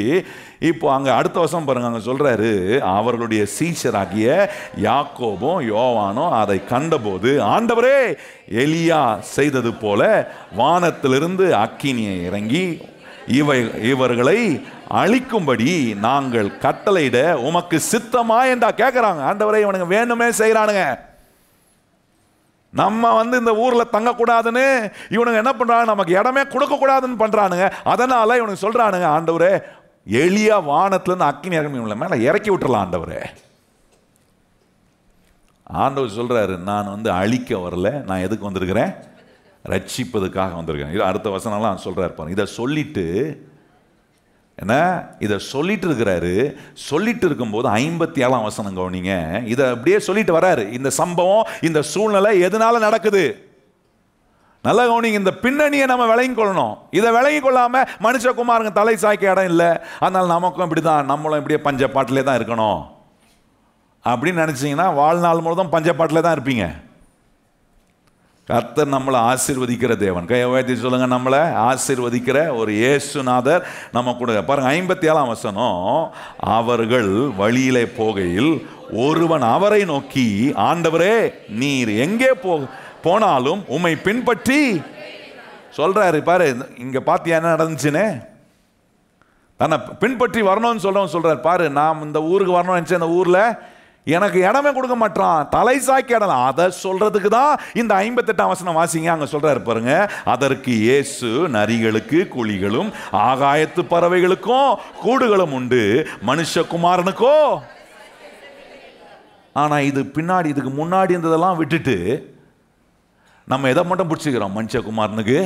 இப்போ அங்க அடுத்த வருஷம் பாருங்க, அங்க சொல்றாரு, அவர்களுடைய சீஷராகிய யாக்கோபும் யோவானும் அதை கண்டபோது, ஆண்டவரே எலியா செய்தது போல வானத்திலிருந்து அக்கினியை இறங்கி இவர்களை அழிக்கும்படி நாங்கள் கட்டளையிட உமக்கு சித்தமா என்றா கேட்கிறாங்க. ஆண்டவரே இவனுங்க வேணுமே செய்யறானுங்க, நம்ம வந்து இந்த ஊர்ல தங்கக்கூடாதுன்னு இவனுங்க என்ன பண்றாங்க, நமக்கு இடமே கொடுக்க கூடாதுன்னு பண்றானுங்க. அதனால இவனுக்கு சொல்றானுங்க, ஆண்டவரே எலியா வானத்துல இருந்து அக்கினி இறங்கி மேல இறக்கி விட்டுறலாம், ஆண்டவரே ஆண்டவர் சொல்றாரு, நான் அழிக்க வரல, நான் எதுக்கு வந்திருக்கிறேன்? ரட்சிப்பதுக்காக வந்திருக்கேன். இது அடுத்த வசனம்லாம் சொல்றாரு பாருங்க. இதை சொல்லிட்டு என்ன, இதை சொல்லிட்டு இருக்கிறாரு. சொல்லிட்டு இருக்கும்போது 57ஆம் வசனம் கவனிங்க. இதை அப்படியே சொல்லிட்டு வராரு. இந்த சம்பவம், இந்த சூழ்நிலை எதனால நடக்குது? நல்லா கவனிங்க. இந்த பின்னணியை நம்ம விளங்கி கொள்ளணும். இதை விளங்கி கொள்ளாம மனுஷகுமாரங்க தலை சாய்க்க இடம் இல்லை, அதனால நமக்கும் இப்படிதான், நம்மளும் இப்படியே பஞ்சப்பாட்டிலே தான் இருக்கணும் அப்படின்னு நினைச்சீங்கன்னா வாழ்நாள் முழுதும் பஞ்சப்பாட்டிலே தான் இருப்பீங்க. கர்த்தர் நம்மளை ஆசீர்வதிக்கிற தேவன். கையை உயர்த்தி சொல்லுங்க, நம்மளை ஆசீர்வதிக்கிற ஒரு இயேசுநாதர் நம்ம கூட. பாருங்க 57ஆம் வசனம். அவர்கள் வழியிலே போகையில் ஒருவன் அவரை நோக்கி, ஆண்டவரே, நீர் எங்கே போனாலும் உம்மை பின்பற்றி சொல்றாரு. பாரு, இங்க பாத்தியா என்ன நடந்துச்சுன்னு? தன்னை பின்பற்றி வரணும்னு சொல்றாரு. பாரு, நான் இந்த ஊருக்கு வரணும்னு நினைச்சேன், இந்த ஊர்ல எனக்கு இடமே கொடுக்க மாட்டான், தலை சாய்க்க இடம். அதை சொல்றதுக்கு தான் இந்த 58ஆம் வசனம் வாசிங்க. அங்க சொல்றாரு பாருங்க. அதற்கு இயேசு, நரிகளுக்கு குழிகளும் ஆகாயத்து பறவைகளுக்கும் கூடுகளும் உண்டு, மனுஷகுமாரனுக்கோ. ஆனா இது பின்னாடி, இதுக்கு முன்னாடி இருந்ததெல்லாம் விட்டுட்டு நம்ம எதை மட்டும் பிடிச்சிக்கிறோம்? மனுஷகுமாரனுக்கு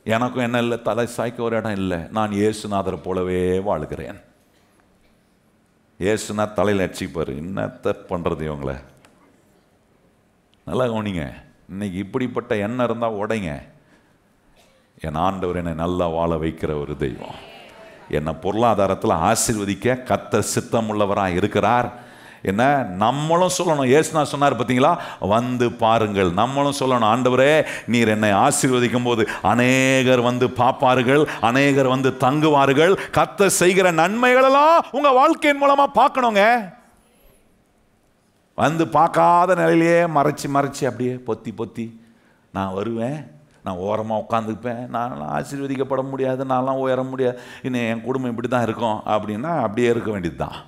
எனக்கும் என்ன இல்லை, தலை சாய்க்க ஒரு இடம் இல்லை, நான் இயேசுநாதரை போலவே வாழ்கிறேன். ஏசுனா தலையில் அடிச்சுப்பார். என்னத்தை பண்ணுறது இவங்களை? நல்லா கவனிங்க. இன்னைக்கு இப்படிப்பட்ட எண்ணம் இருந்தால் உடைங்க. என் ஆண்டவர் என்னை நல்லா வாழ வைக்கிற ஒரு தெய்வம். என்னை பொருளாதாரத்தில் ஆசீர்வதிக்க கர்த்தர் சித்தம் உள்ளவராக இருக்கிறார். என்ன நம்மளும் சொல்லணும். ஏசுனா சொன்னார் பார்த்தீங்களா, வந்து பாருங்கள். நம்மளும் சொல்லணும், ஆண்டவரே நீர் என்னை ஆசீர்வதிக்கும் போது அநேகர் வந்து பார்ப்பார்கள், அநேகர் வந்து தங்குவார்கள். கர்த்தர் செய்கிற நன்மைகளெல்லாம் உங்க வாழ்க்கையின் மூலமா பார்க்கணுங்க. வந்து பார்க்காத நிலையிலேயே மறைச்சி அப்படியே பொத்தி நான் வருவேன், நான் ஓரமாக உட்காந்துப்பேன், நான் ஆசீர்வதிக்கப்பட முடியாது, நான்லாம் உயர முடியாது, இன்னும் என் குடும்பம் இப்படி தான் இருக்கும் அப்படின்னா அப்படியே இருக்க வேண்டியது தான்.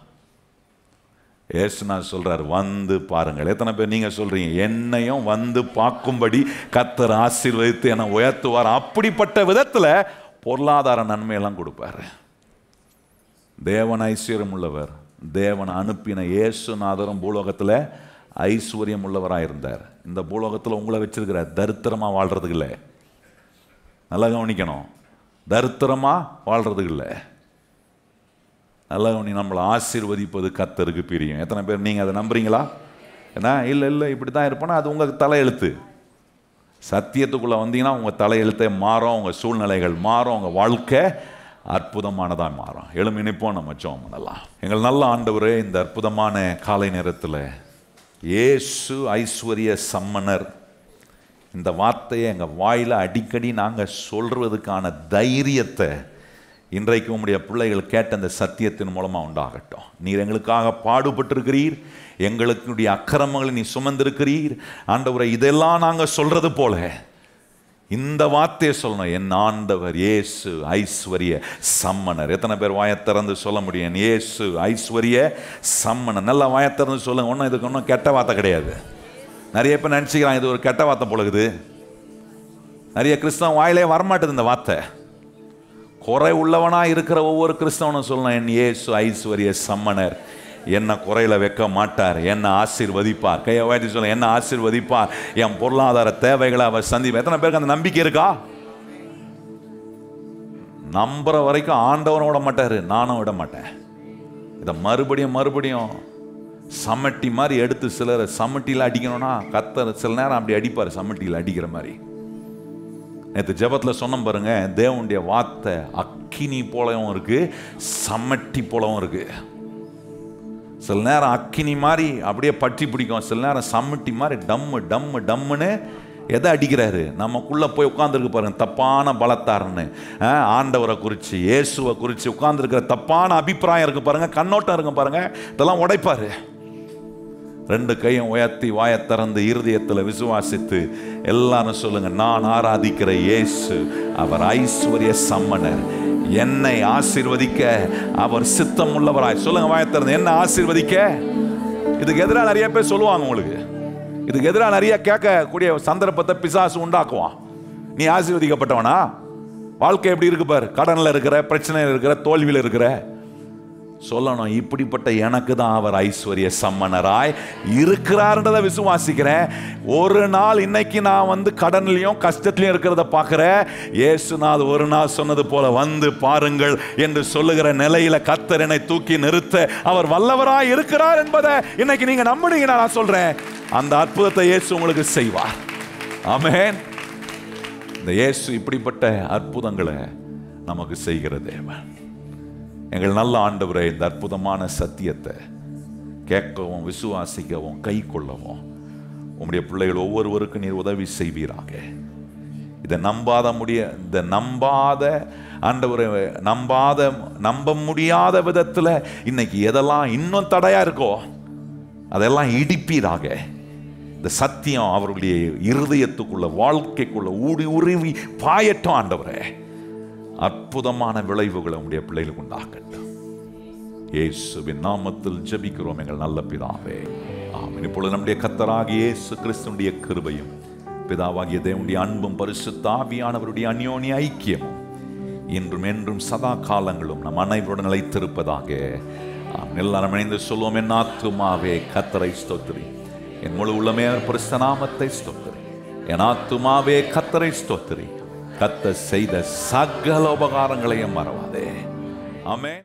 ஏசுநாதர் சொல்றார், வந்து பாருங்கள். எத்தனை பேர் நீங்க சொல்றீங்க, என்னையும் வந்து பார்க்கும்படி கர்த்தர் ஆசீர்வதித்து என்னை உயர்த்துவார்? அப்படிப்பட்ட விதத்துல பொருளாதார நன்மையெல்லாம் கொடுப்பாரு. தேவன் ஐஸ்வர்யம் உள்ளவர். தேவன் அனுப்பின இயேசுநாதரும் பூலோகத்துல ஐஸ்வர்யம் உள்ளவராக இருந்தார். இந்த பூலோகத்தில் உங்களை வச்சிருக்கிற தரித்திரமா வாழ்றதுக்கு இல்லை. நல்லா கவனிக்கணும். தரித்திரமா வாழ்றதுக்கு இல்லை. நல்லா கவனி. நம்மளை ஆசீர்வதிப்பது கர்த்தருக்கு பிரியம். எத்தனை பேர் நீங்கள் அதை நம்புறீங்களா? ஏன்னா இல்லை இப்படி தான் இருப்போன்னா அது உங்கள் தலையெழுத்து. சத்தியத்துக்குள்ளே வந்தீங்கன்னா உங்கள் தலையெழுத்தே மாறும், உங்கள் சூழ்நிலைகள் மாறும், உங்கள் வாழ்க்கை அற்புதமானதாக மாறும். எழும்பி நிற்போம், நம்ம ஜெபம் பண்ணலாம். எங்கள் நல்ல ஆண்டவரே, இந்த அற்புதமான காலை நேரத்தில் இயேசு ஐஸ்வர்ய சம்மனர், இந்த வார்த்தையை எங்கள் வாயில் அடிக்கடி நாங்கள் சொல்றதுக்கான தைரியத்தை இன்றைக்கு உம்முடைய பிள்ளைகள் கேட்ட அந்த சத்தியத்தின் மூலமாக உண்டாகட்டும். நீர் எங்களுக்காக பாடுபட்டிருக்கிறீர், எங்களுடைய அக்கிரமங்களை நீ சுமந்திருக்கிறீர். ஆண்டவரை, இதெல்லாம் நாங்கள் சொல்றது போல இந்த வார்த்தையை சொல்லணும், என் ஆண்டவர் இயேசு ஐஸ்வர்ய சம்மனர். எத்தனை பேர் வாயத்திறந்து சொல்ல முடியும்? இயேசு ஐஸ்வர்ய சம்மனர். நல்லா வாயத்திறந்து சொல்லுங்க. ஒன்றும் இதுக்கு ஒன்றும் கெட்ட வார்த்தை கிடையாது. நிறைய பேர் நினச்சிக்கிறான் இது ஒரு கெட்ட வார்த்தை போலகுது. நிறைய கிறிஸ்தவன் வாயிலே வரமாட்டுது இந்த வார்த்தை. குறை உள்ளவனா இருக்கிற ஒவ்வொரு கிறிஸ்தவனும் சொல்லணும், என் இயேசு ஐஸ்வர்ய சம்மனர், என்ன குறையில வைக்க மாட்டார், என்ன ஆசீர்வதிப்பார். கையை உயர்த்தி சொல்ல, என்ன ஆசீர்வதிப்பார், என் பொருளாதார தேவைகளை அவர் சந்திப்பார். எத்தனை பேருக்கு அந்த நம்பிக்கை இருக்கா? நம்புற வரைக்கும் ஆண்டவனை விட மாட்டாரு, நானும் விட மாட்டேன். இதை மறுபடியும் சமட்டி மாதிரி எடுத்து சிலரை சமட்டியில் அடிக்கணும்னா கர்த்தர் சில நேரம் அப்படி அடிப்பார், சமட்டியில் அடிக்கிற மாதிரி. நேற்று ஜெபத்தில் சொன்ன பாருங்க, தேவனுடைய வார்த்தை அக்கினி போலவும் இருக்கு, சமட்டி போலவும் இருக்கு. சில நேரம் அக்கினி மாதிரி அப்படியே பற்றி பிடிக்கும், சில நேரம் சமட்டி மாதிரி டம்முன்னு எதை அடிக்கிறாரு? நமக்குள்ள போய் உட்கார்ந்துருக்கு பாருங்க தப்பான பலத்தாரன்னு. ஆண்டவரை குறித்து, இயேசுவை குறித்து உட்கார்ந்துருக்கிற தப்பான அபிப்பிராயம் இருக்கு பாருங்க, கண்ணோட்டம் இருக்கு பாருங்க, இதெல்லாம் உடைப்பாரு. ரெண்டு கையும் உயர்த்தி வாயை திறந்து இருதயத்தில் விசுவாசித்து எல்லாரும் சொல்லுங்க, நான் ஆராதிக்கிற இயேசு அவர் ஐஸ்வர்ய சம்மனர், என்னை ஆசீர்வதிக்க அவர் சித்தம் உள்ளவராய். சொல்லுங்க வாயை திறந்து, என்ன ஆசீர்வதிக்க. இதுக்கு எதிராக நிறைய பேர் சொல்லுவாங்க. உங்களுக்கு இதுக்கு எதிராக நிறைய கேட்கக்கூடிய சந்தர்ப்பத்தை பிசாசு உண்டாக்குவான். நீ ஆசீர்வதிக்கப்பட்டவனா? வாழ்க்கை எப்படி இருக்கு பாரு, கடனில் இருக்கிற, பிரச்சனையில் இருக்கிற, தோல்வியில் இருக்கிற, சொல்லணும், இப்படிப்பட்ட எனக்கு தான் அவர் ஐஸ்வர்ய சம்மனராய் இருக்கிறார்ன்றதை விசுவாசிக்கிறேன். ஒரு நாள் இன்னைக்கு நான் கடன்லையும் கஷ்டத்திலையும் இருக்கிறத பார்க்கிறேன். இயேசுநாத் ஒரு நாள் சொன்னது போல வந்து பாருங்கள் என்று சொல்லுகிற நிலையில கர்த்தர் என்னை தூக்கி நிறுத்த அவர் வல்லவராய் இருக்கிறார் என்பதை இன்னைக்கு நீங்க நம்புனீங்கன்னா நான் சொல்றேன், அந்த அற்புதத்தை இயேசு உங்களுக்கு செய்வார். ஆமென். இந்த இயேசு இப்படிப்பட்ட அற்புதங்களை நமக்கு செய்கிற தேவன். எங்கள் நல்ல ஆண்டவரே, இந்த அற்புதமான சத்தியத்தை கேட்கவும் விசுவாசிக்கவும் கை கொள்ளவும் உம்முடைய பிள்ளைகள் ஒவ்வொருவருக்கும் நீர் உதவி செய்வீராக. இதை நம்பாத ஆண்டவரே, நம்ப முடியாத விதத்தில் இன்னைக்கு எதெல்லாம் இன்னும் தடையா இருக்கோ அதெல்லாம் இடிப்பீராக. இந்த சத்தியம் அவருடைய இருதயத்துக்குள்ள வாழ்க்கைக்குள்ள ஊடி உருவி பாயட்டும் ஆண்டவரே. அற்புதமான விளைவுகளை உடைய பிள்ளைகளுக்கு உண்டாக்கட்டும். இயேசுவின் நாமத்தில் ஜெபிக்கிறோம் எங்கள் நல்ல பிதாவே, ஆமென். இப்பொழுது நம்முடைய கர்த்தராகிய இயேசு கிறிஸ்துவின் கிருபையும் பிதாவாகிய தேவனுடைய அன்பும் பரிசுத்த ஆவியானவருடைய அந்யோன்ய ஐக்கியமும் இன்றும் என்றும் சதா காலங்களும் நம் அனைவருடன் நிலைத்திருப்பதாக. எல்லாரும் இணைந்து சொல்லுவோம், என் ஆத்துமாவே கர்த்தரை ஸ்தோத்திரி, என் முழு உள்ளமே பரிசுத்த நாமத்தை ஸ்தோத்திரி. என் ஆத்துமாவே கர்த்தரை ஸ்தோத்திரி, கர்த்தர் செய்த சகல உபகாரங்களையும் மறவாதே. ஆமென்.